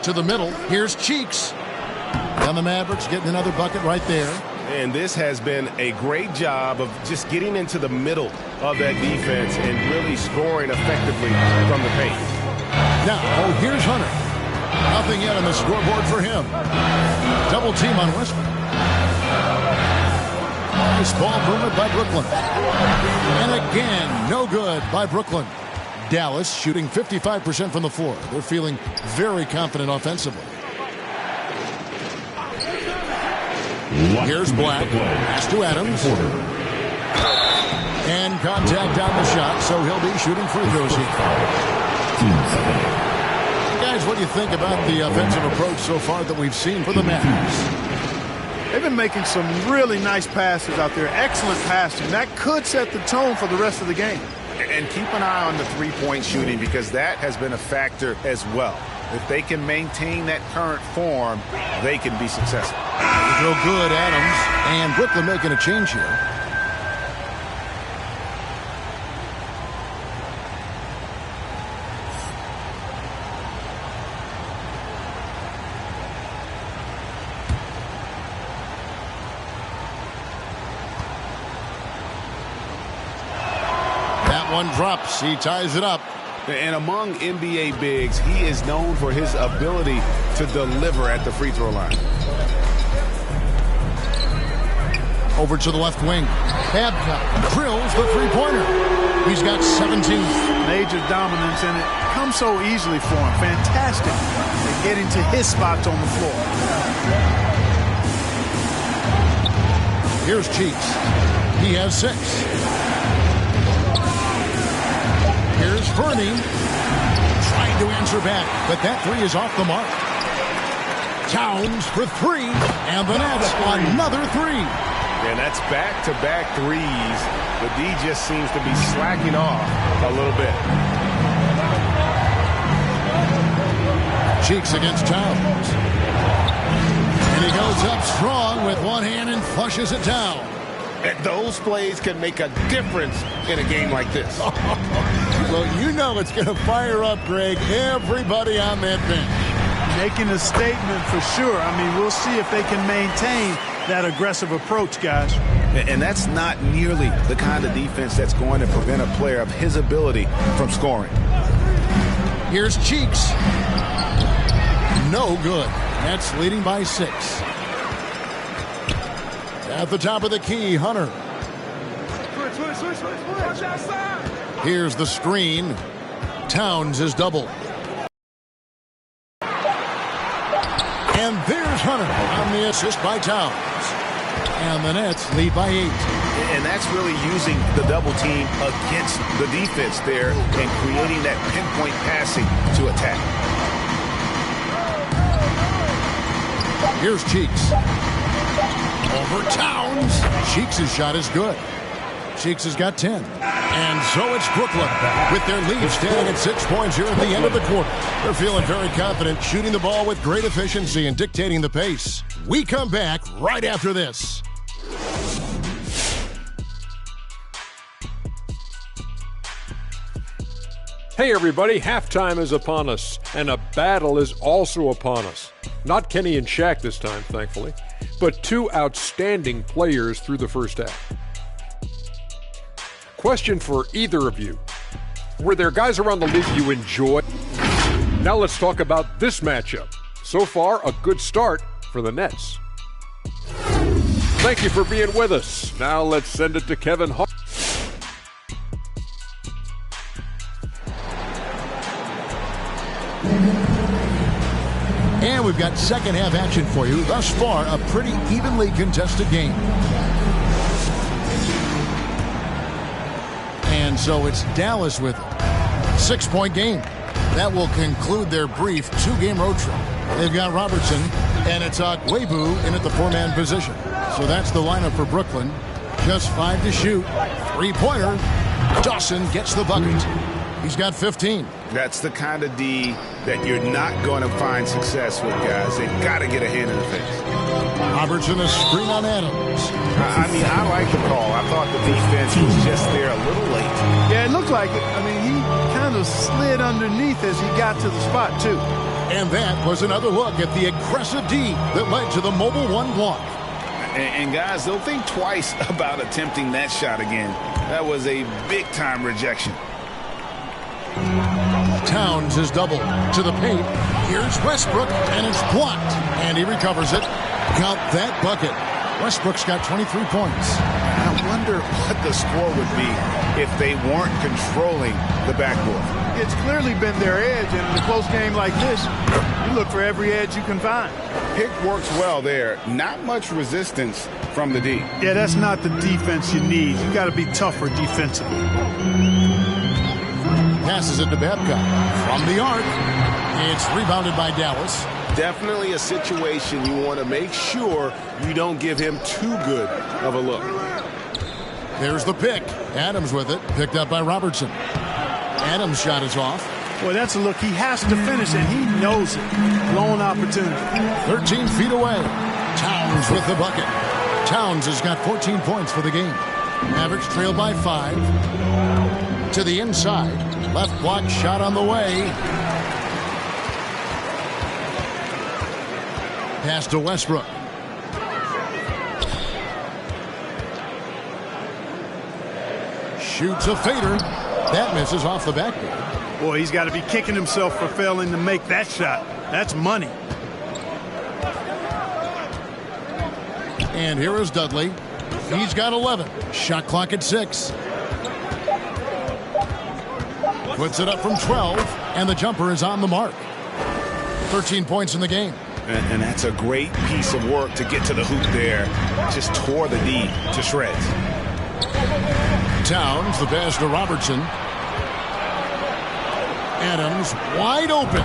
to the middle. Here's Cheeks. And the Mavericks getting another bucket right there. And this has been a great job of just getting into the middle of that defense and really scoring effectively from the paint. Now, here's Hunter. Nothing yet on the scoreboard for him. Double team on Westbrook. Nice ball movement by Brooklyn. And again, no good by Brooklyn. Dallas shooting 55% from the floor. They're feeling very confident offensively. Here's Black. Pass to Adams. And contact on the shot, so he'll be shooting free throws here. Guys, what do you think about the offensive approach so far that we've seen for the Mavericks? They've been making some really nice passes out there. Excellent passing. That could set the tone for the rest of the game. And keep an eye on the three-point shooting because that has been a factor as well. If they can maintain that current form, they can be successful. Real good, Adams. And Brooklyn making a change here. That one drops. He ties it up. And among NBA bigs, he is known for his ability to deliver at the free throw line. Over to the left wing. Babcock drills the three-pointer. He's got 17. Major dominance, and it comes so easily for him. Fantastic at getting to his spots on the floor. Here's Cheeks. He has 6. Here's Fernie. Trying to answer back, but that 3 is off the mark. Towns for 3, and the Nets another 3. And that's back-to-back threes. The D just seems to be slacking off a little bit. Cheeks against Towns. And he goes up strong with one hand and flushes it down. And those plays can make a difference in a game like this. Well, you know it's going to fire up, Greg, everybody on that bench. Making a statement for sure. I mean, we'll see if they can maintain that aggressive approach, guys. And that's not nearly the kind of defense that's going to prevent a player of his ability from scoring. Here's Cheeks. No good. Nets leading by 6. At the top of the key, Hunter. Here's the screen. Towns is doubled. And there's Hunter on the assist by Towns. And the Nets lead by 8. And that's really using the double team against the defense there and creating that pinpoint passing to attack. Here's Cheeks. Over Towns. Cheeks' shot is good. Cheeks has got 10. And so it's Brooklyn with their lead standing at 6 points here at the end of the quarter. They're feeling very confident, shooting the ball with great efficiency and dictating the pace. We come back right after this. Hey everybody, halftime is upon us, and a battle is also upon us. Not Kenny and Shaq this time, thankfully, but 2 outstanding players through the first half. Question for either of you. Were there guys around the league you enjoyed? Now let's talk about this matchup. So far, a good start for the Nets. Thank you for being with us. Now let's send it to Kevin Hart. And we've got second half action for you. Thus far, a pretty evenly contested game. And so it's Dallas with it. 6-point game. That will conclude their brief 2-game road trip. They've got Robertson, and it's Webu in at the 4-man position. So that's the lineup for Brooklyn. Just 5 to shoot. 3-pointer. Dawson gets the bucket. He's got 15. That's the kind of D that you're not going to find success with, guys. They've got to get a hand in the face. Robertson, a screen on Adams. I mean, I like the call. I thought the defense was just there a little late. Yeah, it looked like it. I mean, he kind of slid underneath as he got to the spot, too. And that was another look at the aggressive D that led to the Mobile One block. And guys, they'll think twice about attempting that shot again. That was a big-time rejection. Towns is doubled to the paint. Here's Westbrook, and it's blocked. And he recovers it. Count that bucket. Westbrook's got 23 points. I wonder what the score would be if they weren't controlling the backboard. It's clearly been their edge, and in a close game like this, you look for every edge you can find. Pick works well there. Not much resistance from the D. Yeah, that's not the defense you need. You got to be tougher defensively. Passes it to Babcock. From the arc, it's rebounded by Dallas. Definitely a situation you want to make sure you don't give him too good of a look. There's the pick. Adams with it. Picked up by Robertson. Adams' shot is off. Boy, that's a look he has to finish, and he knows it. Blown opportunity. 13 feet away. Towns with the bucket. Towns has got 14 points for the game. Mavericks trail by 5. To the inside. Left block shot on the way. Pass to Westbrook. Shoots a fader. That misses off the backboard. Boy, he's got to be kicking himself for failing to make that shot. That's money. And here is Dudley. He's got 11. Shot clock at 6. Puts it up from 12, and the jumper is on the mark. 13 points in the game. And that's a great piece of work to get to the hoop there. Just tore the D to shreds. Towns, the pass to Robertson. Adams wide open.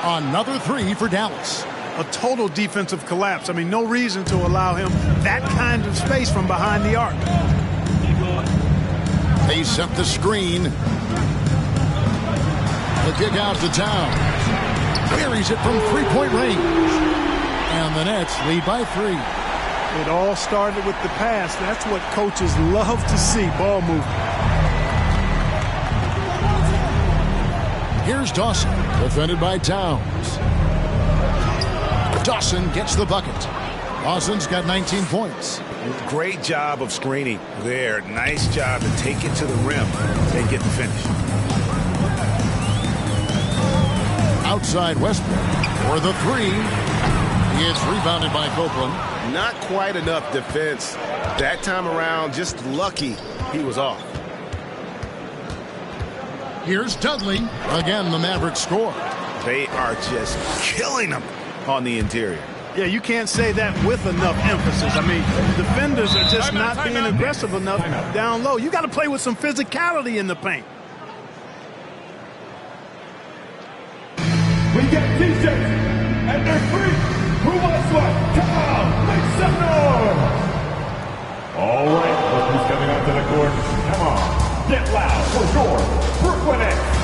Another 3 for Dallas. A total defensive collapse. I mean, no reason to allow him that kind of space from behind the arc. They set the screen. The kick out to Towns. Buries it from three-point range. And the Nets lead by 3. It all started with the pass. That's what coaches love to see, ball movement. Here's Dawson, defended by Towns. Dawson gets the bucket. Dawson's got 19 points. Great job of screening there. Nice job to take it to the rim and get the finish. Outside Westbrook for the 3. It's rebounded by Copeland. Not quite enough defense. That time around, just lucky he was off. Here's Dudley. Again, the Mavericks score. They are just killing them on the interior. Yeah, you can't say that with enough emphasis. I mean, defenders are just not being aggressive enough down low. You got to play with some physicality in the paint. We get T-shirts, and they're free. Who wants one? Come on, make some noise. All right, look who's coming onto the court. Come on, get loud for your Brooklyn Nets.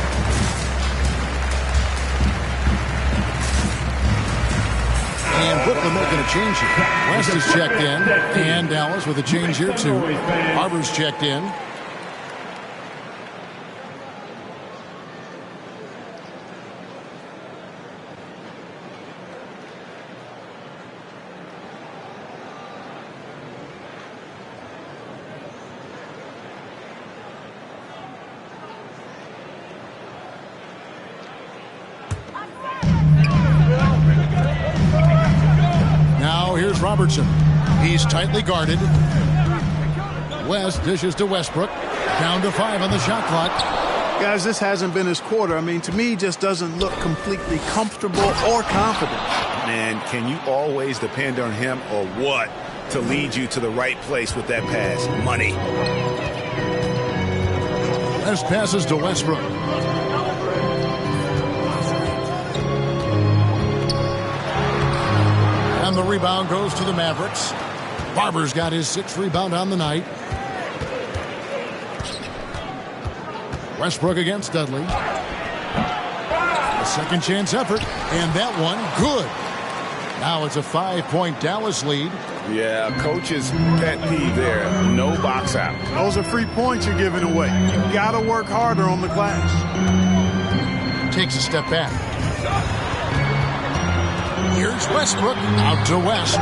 And Brooklyn making a change here. West is checked in, and Dallas with a change here too. Harbor's checked in. Here's Robertson. He's tightly guarded. West dishes to Westbrook. Down to 5 on the shot clock. Guys, this hasn't been his quarter. I mean, to me, he just doesn't look completely comfortable or confident. Man, can you always depend on him or what to lead you to the right place with that pass? Money. West passes to Westbrook. And the rebound goes to the Mavericks. Barber's got his 6th rebound on the night. Westbrook against Dudley. A second chance effort, and that one good. Now it's a 5-point Dallas lead. Yeah, coach's pet peeve there. No box out. Those are free points you're giving away. You got to work harder on the glass. Takes a step back. Here's Westbrook out to West.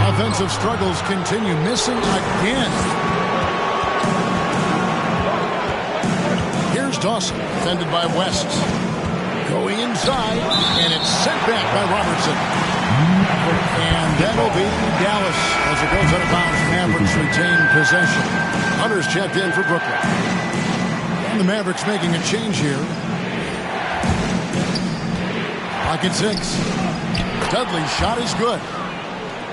Offensive struggles continue, missing again. Here's Dawson, defended by West. Going inside, and it's sent back by Robertson. And that'll be Dallas as it goes out of bounds. Mavericks retain possession. Hunter's checked in for Brooklyn. And the Mavericks making a change here. Clock at 6. Dudley's shot is good.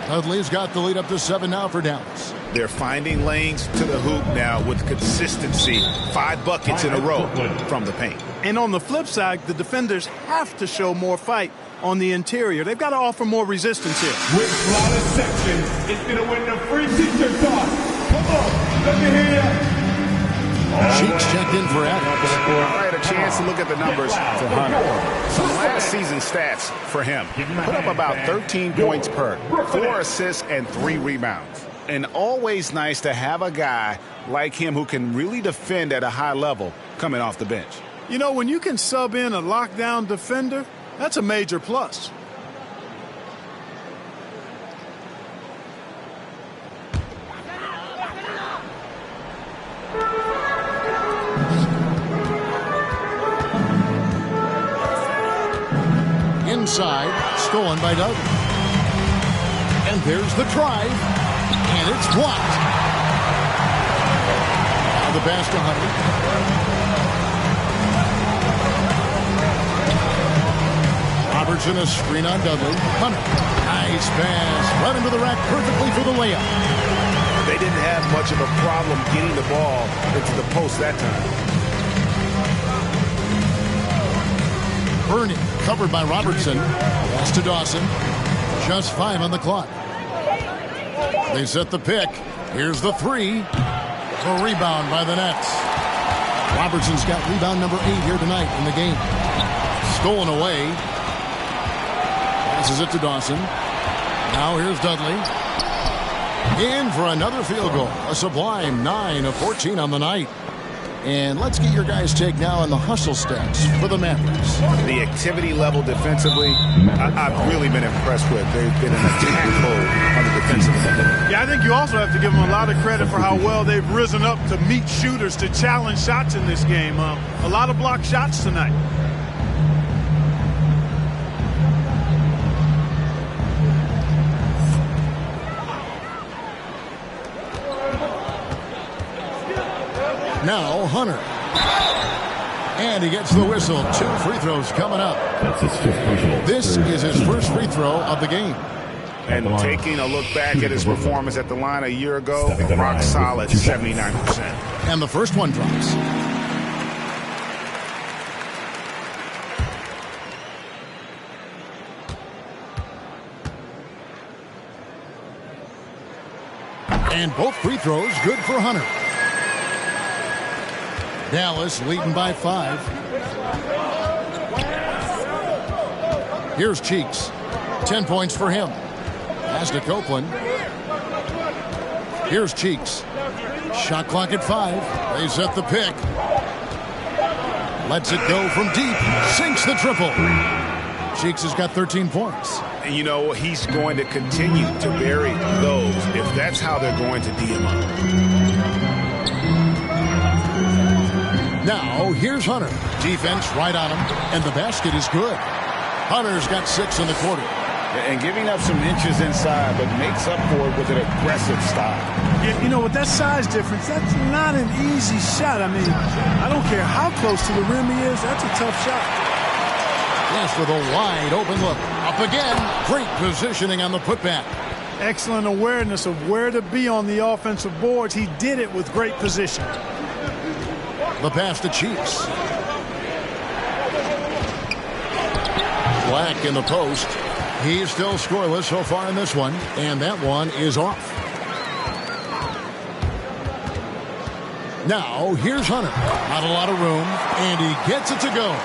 Dudley's got the lead up to 7 now for Dallas. They're finding lanes to the hoop now with consistency. 5 buckets in a row from the paint. And on the flip side, the defenders have to show more fight on the interior. They've got to offer more resistance here. Which flawless section is going to win the free teacher toss? Come on, let me hear you. Cheeks checked in for Adams. I had a chance to look at the numbers for Hunter. Some last season stats for him. Put up about 13 points per, 4 assists, and 3 rebounds. And always nice to have a guy like him who can really defend at a high level coming off the bench. You know, when you can sub in a lockdown defender, that's a major plus. Inside, stolen by Doug. And there's the drive, and it's blocked. Now the pass to Hunter. Robertson, a screen on Dudley. Hunter, nice pass, right into the rack perfectly for the layup. They didn't have much of a problem getting the ball into the post that time. Burney, covered by Robertson. Pass to Dawson. Just 5 on the clock. They set the pick. Here's the 3. A rebound by the Nets. Robertson's got rebound number 8 here tonight in the game. Stolen away. Passes it to Dawson. Now here's Dudley. In for another field goal. A sublime 9 of 14 on the night. And let's get your guys' take now on the hustle stats for the Mavericks. The activity level defensively, I've really been impressed with. They've been in attack mode on the defensive end. Yeah, I think you also have to give them a lot of credit for how well they've risen up to meet shooters, to challenge shots in this game. A lot of blocked shots tonight. Now Hunter. And he gets the whistle. 2 free throws coming up. That's his 5th free throw. This is his first free throw of the game. And taking a look back at his performance at the line a year ago, rock solid, 79%. And the first one drops. And both free throws good for Hunter. Dallas leading by 5. Here's Cheeks. 10 points for him. Pass to Copeland. Here's Cheeks. Shot clock at 5. They set the pick. Lets it go from deep. Sinks the triple. Cheeks has got 13 points. And you know, he's going to continue to vary those if that's how they're going to D him up. Now, here's Hunter. Defense right on him, and the basket is good. Hunter's got 6 in the quarter. And giving up some inches inside, but makes up for it with an aggressive style. You know, with that size difference, that's not an easy shot. I mean, I don't care how close to the rim he is, that's a tough shot. Yes, with a wide open look. Up again. Great positioning on the putback. Excellent awareness of where to be on the offensive boards. He did it with great position. The pass to Cheeks. Black in the post. He's still scoreless so far in this one, and that one is off. Now, here's Hunter. Not a lot of room, and he gets it to go.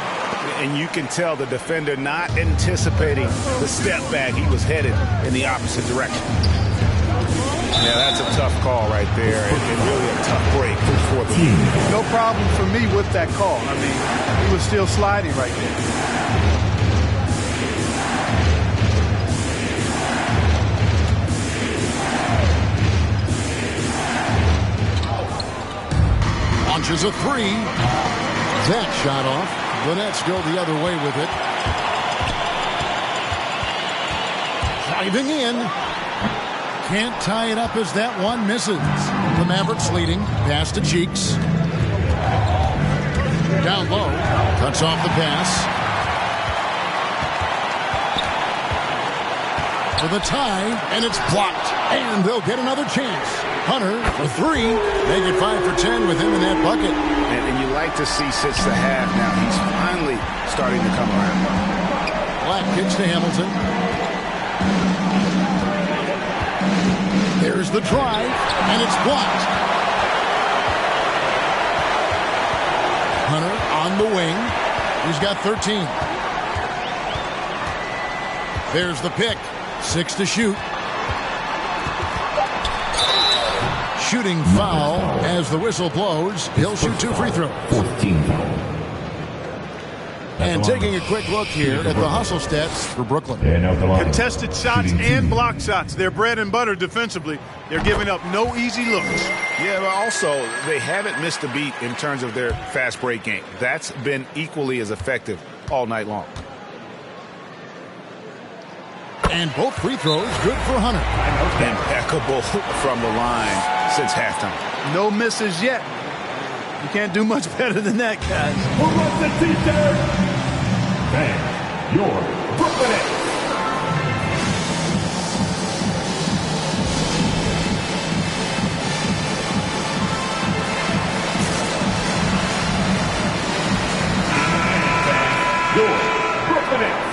And you can tell the defender not anticipating the step back. He was headed in the opposite direction. Yeah, that's a tough call right there, and really a tough break for the team. No problem for me with that call. I mean, he was still sliding right there. Launches a three. That shot off. The Nets go the other way with it. Driving in. Can't tie it up as that one misses. The Mavericks leading. Pass to Cheeks. Down low. Cuts off the pass. For the tie, and it's blocked. And they'll get another chance. Hunter for three. Make it 5 for 10 with him in that bucket. And you like to see since the half now. He's finally starting to come around. Black kicks to Hamilton. There's the drive, and it's blocked. Hunter on the wing. He's got 13. There's the pick. 6 to shoot. Shooting foul as the whistle blows. He'll shoot 2 free throws. 14 foul. And taking a quick look here at the hustle stats for Brooklyn. Contested shots and block shots. They're bread and butter defensively. They're giving up no easy looks. Yeah, but also they haven't missed a beat in terms of their fast break game. That's been equally as effective all night long. And both free throws good for Hunter. Impeccable from the line since halftime. No misses yet. You can't do much better than that, guys. Who wants the t-shirt? And your Brooklyn Nets. Your Brooklyn Nets.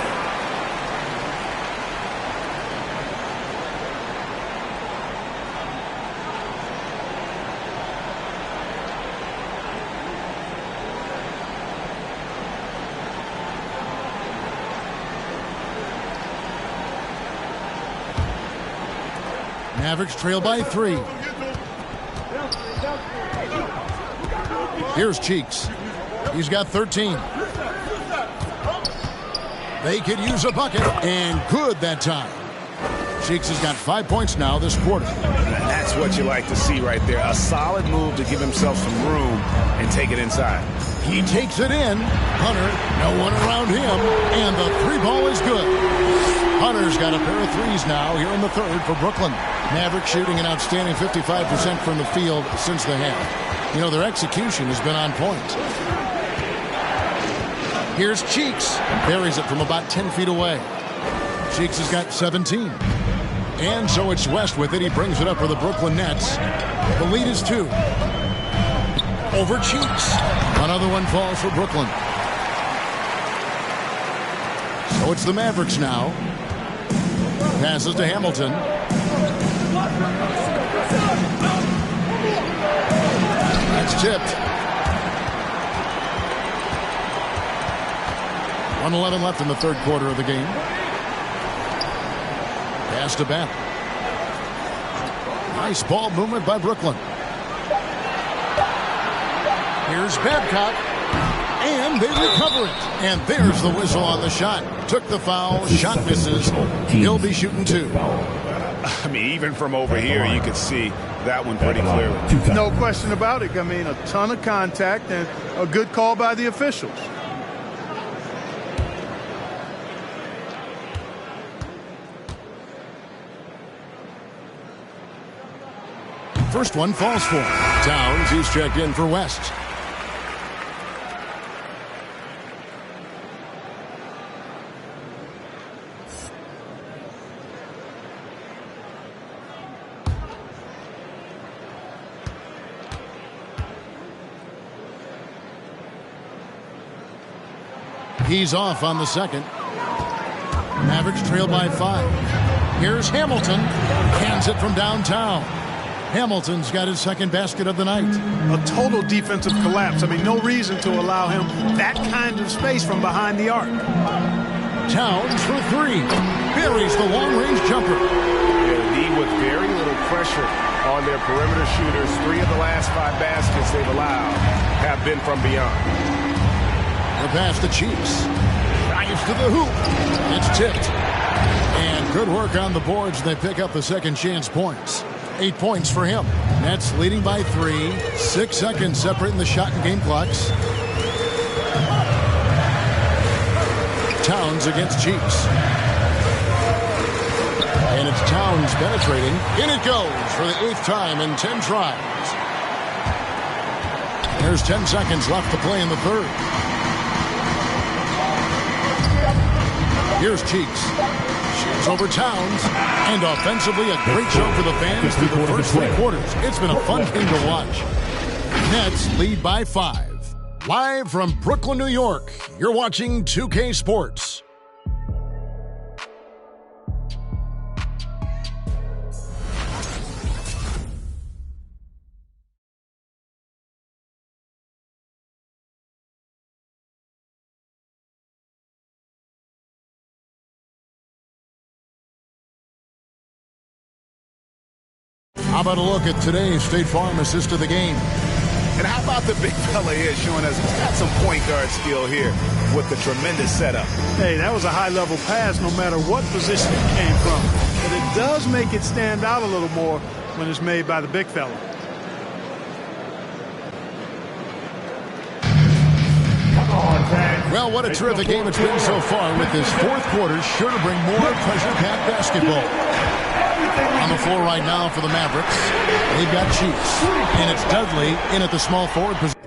Mavericks trail by 3. Here's Cheeks. He's got 13. They could use a bucket, and good that time. Cheeks has got 5 points now this quarter. That's what you like to see right there. A solid move to give himself some room and take it inside. He takes it in. Hunter, no one around him, and the 3-ball is good. Hunter's got a pair of threes now here in the third for Brooklyn. Mavericks shooting an outstanding 55% from the field since the half. You know, their execution has been on point. Here's Cheeks. Buries it from about 10 feet away. Cheeks has got 17. And so it's West with it. He brings it up for the Brooklyn Nets. The lead is 2. Over Cheeks. Another one falls for Brooklyn. So it's the Mavericks now. Passes to Hamilton. That's tipped. 1:11 left in the third quarter of the game. Pass to Bennett. Nice ball movement by Brooklyn. Here's Babcock. And they recover it. And there's the whistle on the shot. Took the foul. Shot misses. He'll be shooting 2. I mean, even from over here, you could see that one pretty clearly. No question about it. I mean, a ton of contact and a good call by the officials. First one falls for him. Towns, he's checked in for West. He's off on the second. Mavericks trail by 5. Here's Hamilton. Cans it from downtown. Hamilton's got his second basket of the night. A total defensive collapse. I mean, no reason to allow him that kind of space from behind the arc. Towns for 3. Buries the long-range jumper. They lead with very little pressure on their perimeter shooters. 3 of the last 5 baskets they've allowed have been from beyond. The pass to Cheeks. Drives to the hoop. It's tipped. And good work on the boards. They pick up the second chance points. 8 points for him. Nets leading by 3. 6 seconds separating the shot and game clocks. Towns against Cheeks. And it's Towns penetrating. In it goes for the 8th time in 10 tries. There's 10 seconds left to play in the third. Here's Cheeks. Shoots over Towns. And offensively, a great show for the fans through the first 3 quarters. It's been a fun game to watch. Nets lead by 5. Live from Brooklyn, New York, you're watching 2K Sports. How about a look at today's State Farm assist to the game? And how about the big fella here showing us he's got some point guard skill here with the tremendous setup. Hey, that was a high-level pass no matter what position it came from. But it does make it stand out a little more when it's made by the big fella. Well, what a terrific game it's been so far, with this 4th quarter sure to bring more pressure-packed basketball. On the floor right now for the Mavericks, they've got Cheeks, and it's Dudley in at the small forward position.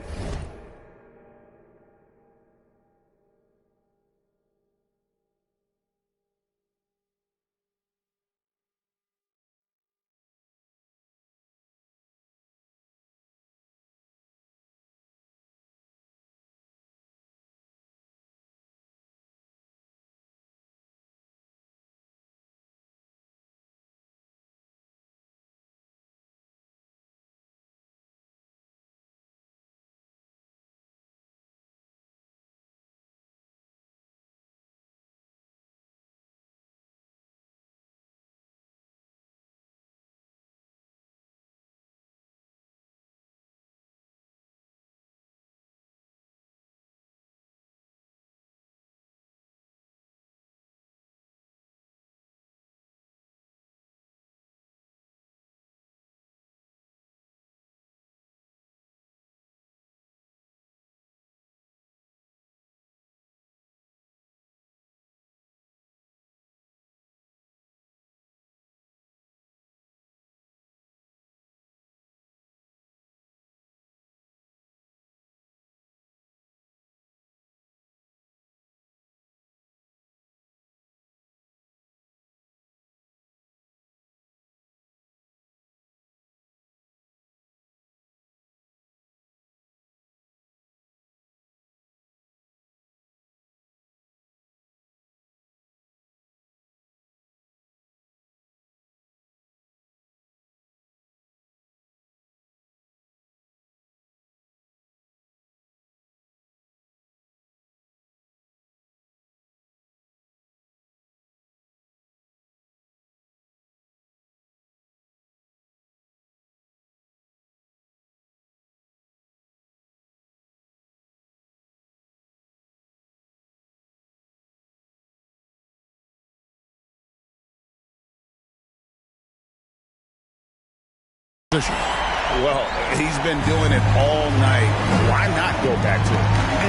Well, he's been doing it all night. Why not go back to it?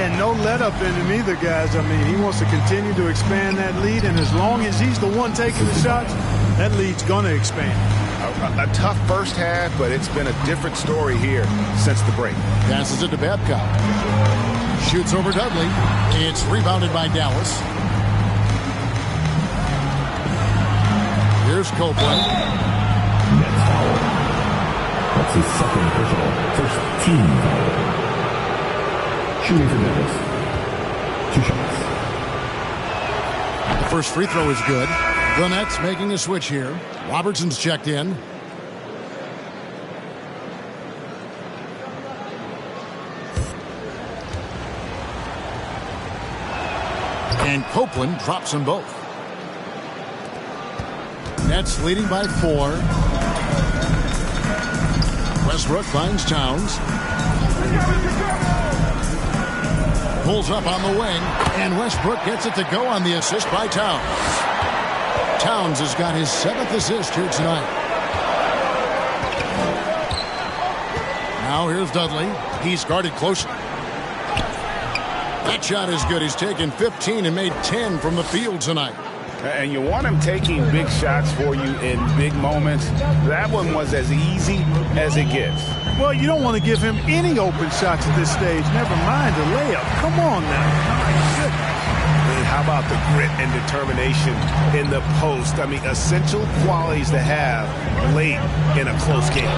And no let up in him either, guys. I mean, he wants to continue to expand that lead, and as long as he's the one taking the shots, that lead's going to expand. A tough first half, but it's been a different story here since the break. Passes it to Babcock. Shoots over Dudley. It's rebounded by Dallas. Here's Copeland. That's his second personal, first team foul. Shooting for Dallas. 2 shots. The first free throw is good. The Nets making a switch here. Robertson's checked in. And Copeland drops them both. Nets leading by 4. Westbrook finds Towns. Pulls up on the wing, and Westbrook gets it to go on the assist by Towns. Towns has got his 7th assist here tonight. Now here's Dudley. He's guarded closely. That shot is good. He's taken 15 and made 10 from the field tonight. And you want him taking big shots for you in big moments. That one was as easy as it gets. Well, you don't want to give him any open shots at this stage. Never mind a layup. Come on now. My goodness. How about the grit and determination in the post? I mean, essential qualities to have late in a close game.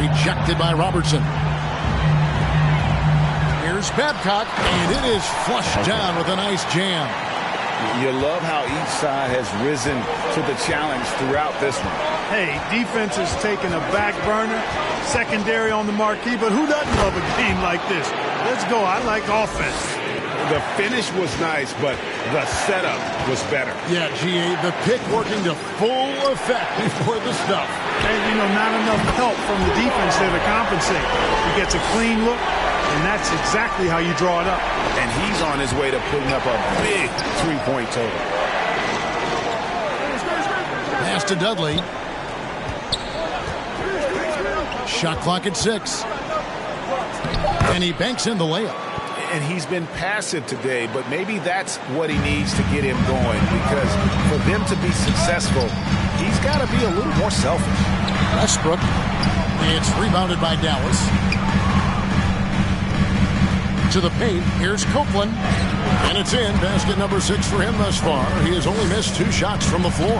Rejected by Robertson. Here's Babcock, and it is flushed down with a nice jam. You love how each side has risen to the challenge throughout this one. Hey, defense has taken a back burner, secondary on the marquee, but who doesn't love a game like this? Let's go. I like offense. The finish was nice, but the setup was better. Yeah, GA, the pick working to full effect before the stuff. And, you know, not enough help from the defense there to compensate. He gets a clean look, and that's exactly how you draw it up. And he's on his way to putting up a big three-point total. Pass to Dudley. Shot clock at 6. And he banks in the layup. And he's been passive today, but maybe that's what he needs to get him going, because for them to be successful, he's got to be a little more selfish. Westbrook. It's rebounded by Dallas. To the paint. Here's Copeland. And it's in. Basket number 6 for him thus far. He has only missed 2 shots from the floor.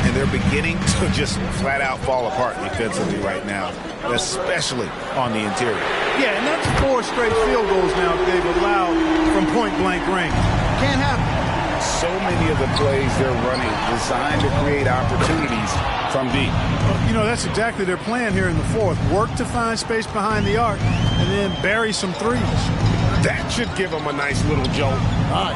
And they're beginning to just flat out fall apart defensively right now, especially on the interior. Yeah, and that's 4 straight field goals now they've allowed from point-blank range. Can't happen. So many of the plays they're running designed to create opportunities from deep. You know, that's exactly their plan here in the fourth. Work to find space behind the arc and then bury some threes. That should give them a nice little jolt.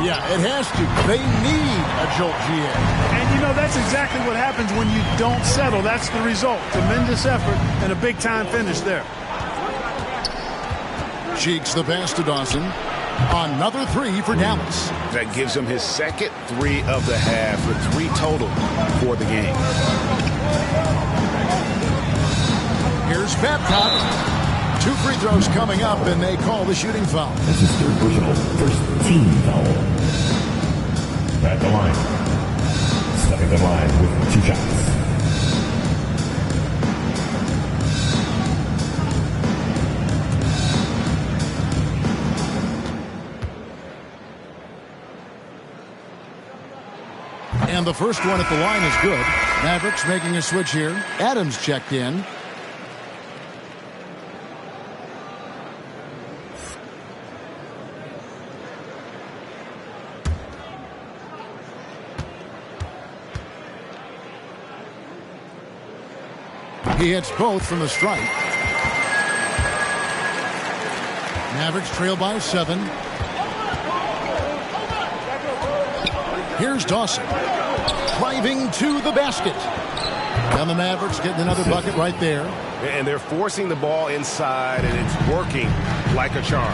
Yeah, it has to. They need a jolt, GA. And, you know, that's exactly what happens when you don't settle. That's the result. Tremendous effort and a big-time finish there. Cheeks the pass to Dawson. Another 3 for Dallas. That gives him his second 3 of the half with 3 total for the game. Here's Babcock. 2 free throws coming up, and they call the shooting foul. This is third personal, first team foul. At the line. Stepping the line with 2 shots. And the first one at the line is good. Mavericks making a switch here. Adams checked in. He hits both from the stripe. Mavericks trail by 7. Here's Dawson. Driving to the basket. And the Mavericks getting another bucket right there. And they're forcing the ball inside, and it's working like a charm.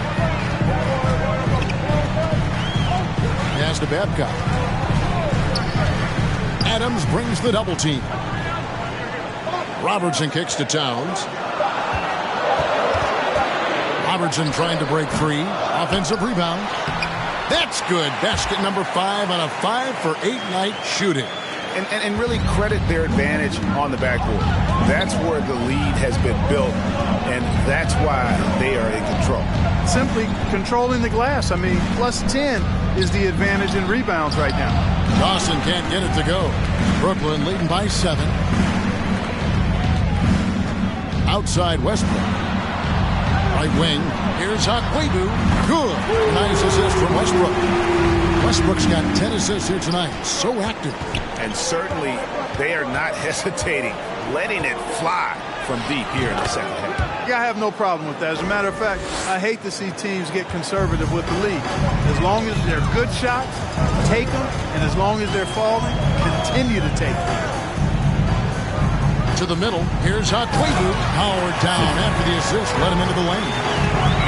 Pass to Babcock. Adams brings the double team. Robertson kicks to Towns. Robertson trying to break free. Offensive rebound. That's good. Basket number 5 on a 5-for-8 night shooting. And really credit their advantage on the backboard. That's where the lead has been built, and that's why they are in control. Simply controlling the glass. I mean, plus 10 is the advantage in rebounds right now. Dawson can't get it to go. Brooklyn leading by 7. Outside Westbrook. Right wing. Here's Hakwebu. Good. Nice assist from Westbrook. Westbrook's got 10 assists here tonight. So active. And certainly they are not hesitating, letting it fly from deep here in the second half. Yeah, I have no problem with that. As a matter of fact, I hate to see teams get conservative with the lead. As long as they're good shots, take them. And as long as they're falling, continue to take them. To the middle. Here's Hakwebu. Howard down after the assist. Let him into the lane.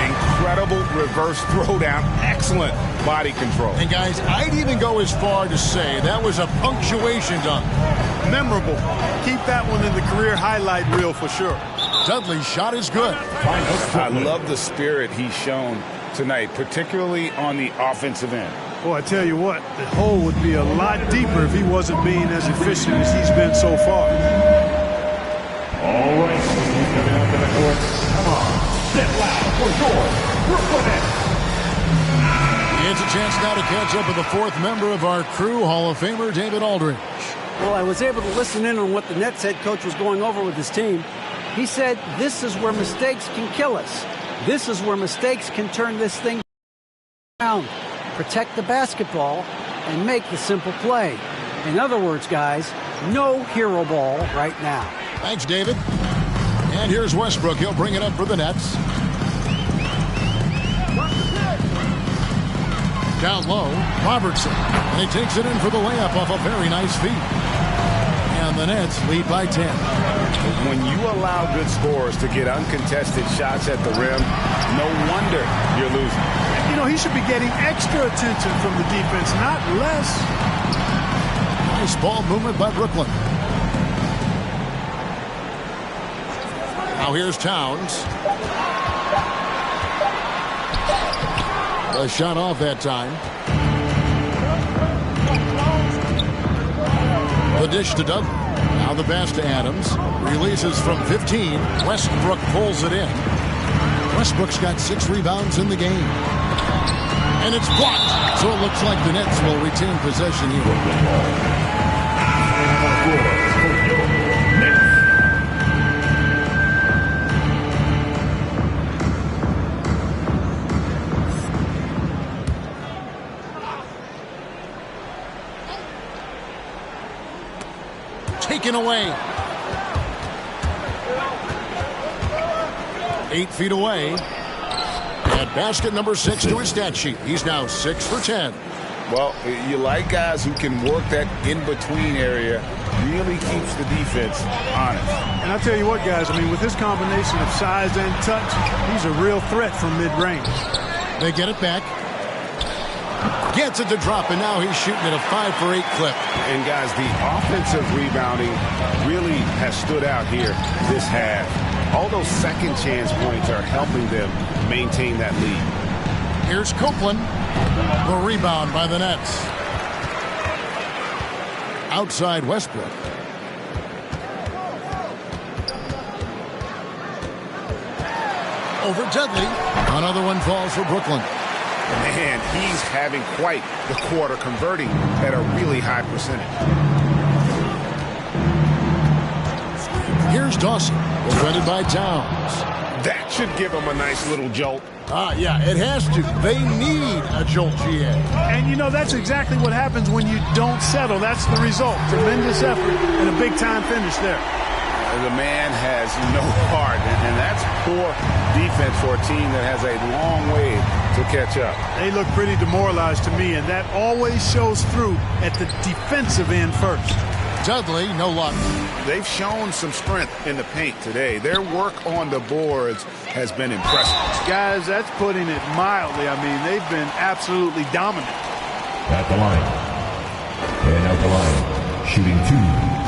Incredible reverse throwdown. Excellent body control. And guys, I'd even go as far to say that was a punctuation dunk. Memorable. Keep that one in the career highlight reel for sure. Dudley's shot is good. I love the spirit he's shown tonight, particularly on the offensive end. Boy, I tell you what, the hole would be a lot deeper if he wasn't being as efficient as he's been so far. All right, he's coming out to the court. Come on, sit loud for George Brooklyn. It's a chance now to catch up with the fourth member of our crew, Hall of Famer David Aldridge. Well, I was able to listen in on what the Nets head coach was going over with his team. He said, this is where mistakes can kill us. This is where mistakes can turn this thing around. Protect the basketball and make the simple play. In other words, guys, no hero ball right now. Thanks, David. And here's Westbrook. He'll bring it up for the Nets. Down low, Robertson. And he takes it in for the layup off a very nice feed. And the Nets lead by 10. When you allow good scorers to get uncontested shots at the rim, no wonder you're losing. You know, he should be getting extra attention from the defense, not less. Nice ball movement by Brooklyn. Now here's Towns. A shot off that time. The dish to Dudley. Now the pass to Adams. Releases from 15. Westbrook pulls it in. Westbrook's got 6 rebounds in the game. And it's blocked. So it looks like the Nets will retain possession here. Taken away. 8 feet away. And basket number 6 to his stat sheet. He's now 6 for 10. Well, you like guys who can work that in-between area. Really keeps the defense honest. And I'll tell you what, guys, I mean, with his combination of size and touch, he's a real threat from mid-range. They get it back. Gets it to drop, and now he's shooting at a 5 for 8 clip. And guys, the offensive rebounding really has stood out here this half. All those second chance points are helping them maintain that lead. Here's Copeland. The rebound by the Nets. Outside Westbrook. Over Dudley. Another one falls for Brooklyn. Man, he's having quite the quarter, converting at a really high percentage. Here's Dawson, defended by Towns. That should give him a nice little jolt. Yeah, it has to. They need a jolt, GA. And, you know, that's exactly what happens when you don't settle. That's the result. Tremendous effort and a big-time finish there. The man has no heart, and that's poor defense for a team that has a long way to catch up. They look pretty demoralized to me, and that always shows through at the defensive end first. Dudley, no luck. They've shown some strength in the paint today. Their work on the boards has been impressive. Guys, that's putting it mildly. I mean, they've been absolutely dominant. At the line. And at the line, shooting 2.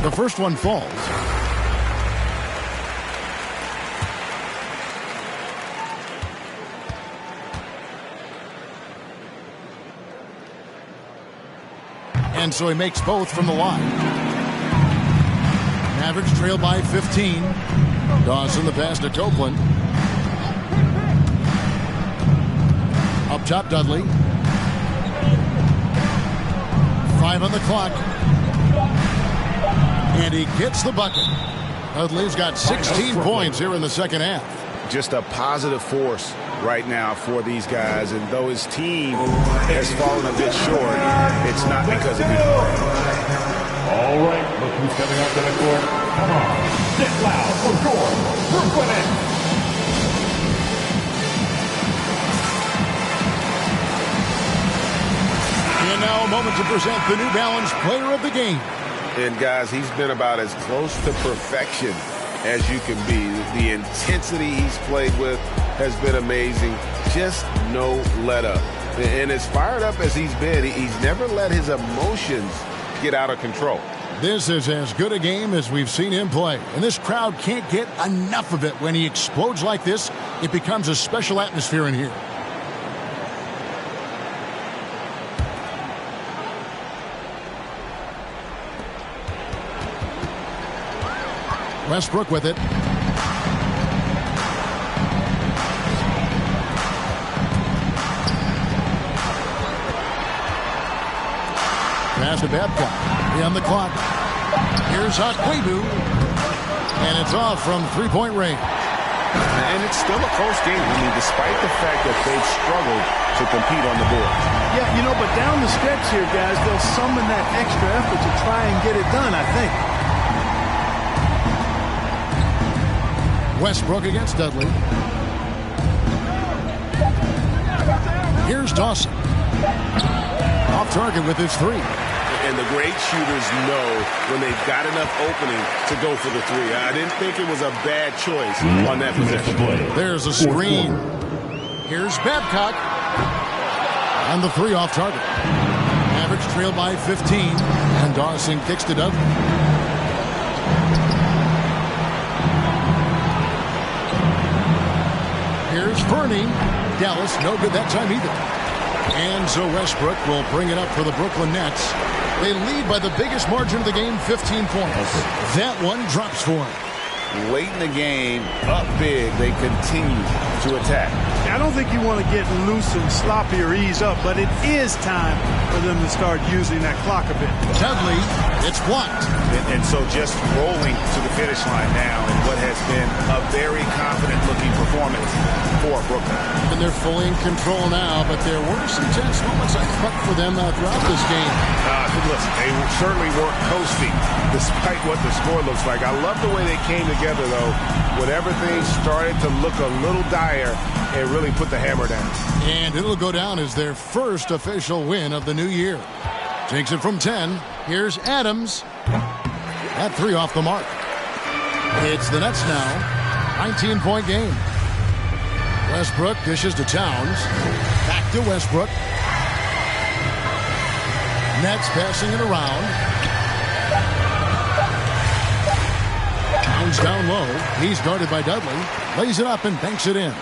The first one falls. And so he makes both from the line. Mavericks trail by 15. Dawson the pass to Copeland. Up top, Dudley. 5 on the clock. And he gets the bucket. Dudley's got 16 points here in the second half. Just a positive force right now for these guys. And though his team has fallen a bit short, it's not because of him. All right, look who's coming out to the court. Come on, sit loud for George Brooklyn. And now a moment to present the New Balance Player of the Game. And guys, he's been about as close to perfection as you can be. The intensity he's played with has been amazing. Just no let up. And as fired up as he's been, he's never let his emotions get out of control. This is as good a game as we've seen him play, and this crowd can't get enough of it. When he explodes like this, it becomes a special atmosphere in here. Westbrook with it. Pass to Babcock. On the clock. Here's Akwebu. And it's off from three-point range. And it's still a close game, despite the fact that they've struggled to compete on the board. Yeah, but down the stretch here, guys, they'll summon that extra effort to try and get it done, I think. Westbrook against Dudley. Here's Dawson. Off target with his three. And the great shooters know when they've got enough opening to go for the three. I didn't think it was a bad choice on that possession. There's a screen. Here's Babcock. And the three off target. Mavericks trail by 15. And Dawson kicks to Dudley. Here's Fernie. Dallas, no good that time either. And so Westbrook will bring it up for the Brooklyn Nets. They lead by the biggest margin of the game, 15 points. That one drops for him. Late in the game, up big, they continue to attack. I don't think you want to get loose and sloppy or ease up, but it is time for them to start using that clock a bit. Dudley, it's blocked. And so just rolling to the finish line now in what has been a very confident-looking performance for Brooklyn. And they're fully in control now, but there were some tense moments, I thought, for them throughout this game. Listen, they certainly weren't coasting despite what the score looks like. I love the way they came together, though, when everything started to look a little dire and really put the hammer down. And it'll go down as their first official win of the new year. Takes it from 10. Here's Adams. That three off the mark. It's the Nets now. 19-point game. Westbrook dishes to Towns. Back to Westbrook. Nets passing it around. Towns down low. He's guarded by Dudley. Lays it up and banks it in.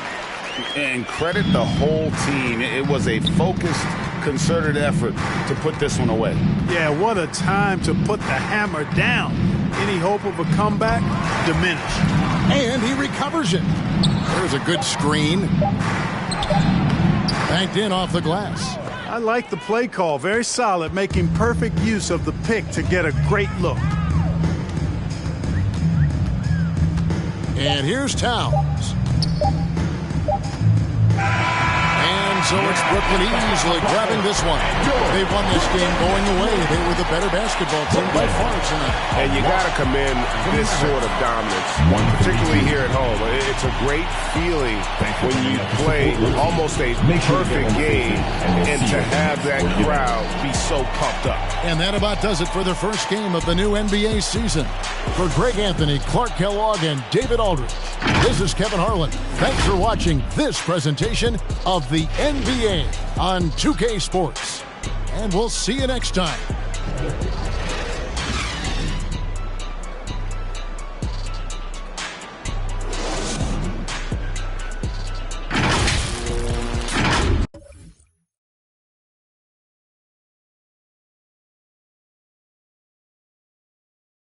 And credit the whole team. It was a focused, concerted effort to put this one away. Yeah, what a time to put the hammer down. Any hope of a comeback? Diminished. And he recovers it. There's a good screen. Banked in off the glass. I like the play call. Very solid, making perfect use of the pick to get a great look. And here's Towns. And so it's Brooklyn easily grabbing this one. They won this game going away. They were the better basketball team by far tonight. And you got to commend this sort of dominance, particularly here at home. It's a great feeling when you play almost a perfect game and to have that crowd be so pumped up. And that about does it for the first game of the new NBA season. For Greg Anthony, Clark Kellogg, and David Aldridge, this is Kevin Harlan. Thanks for watching this presentation of the NBA on 2K Sports. And we'll see you next time.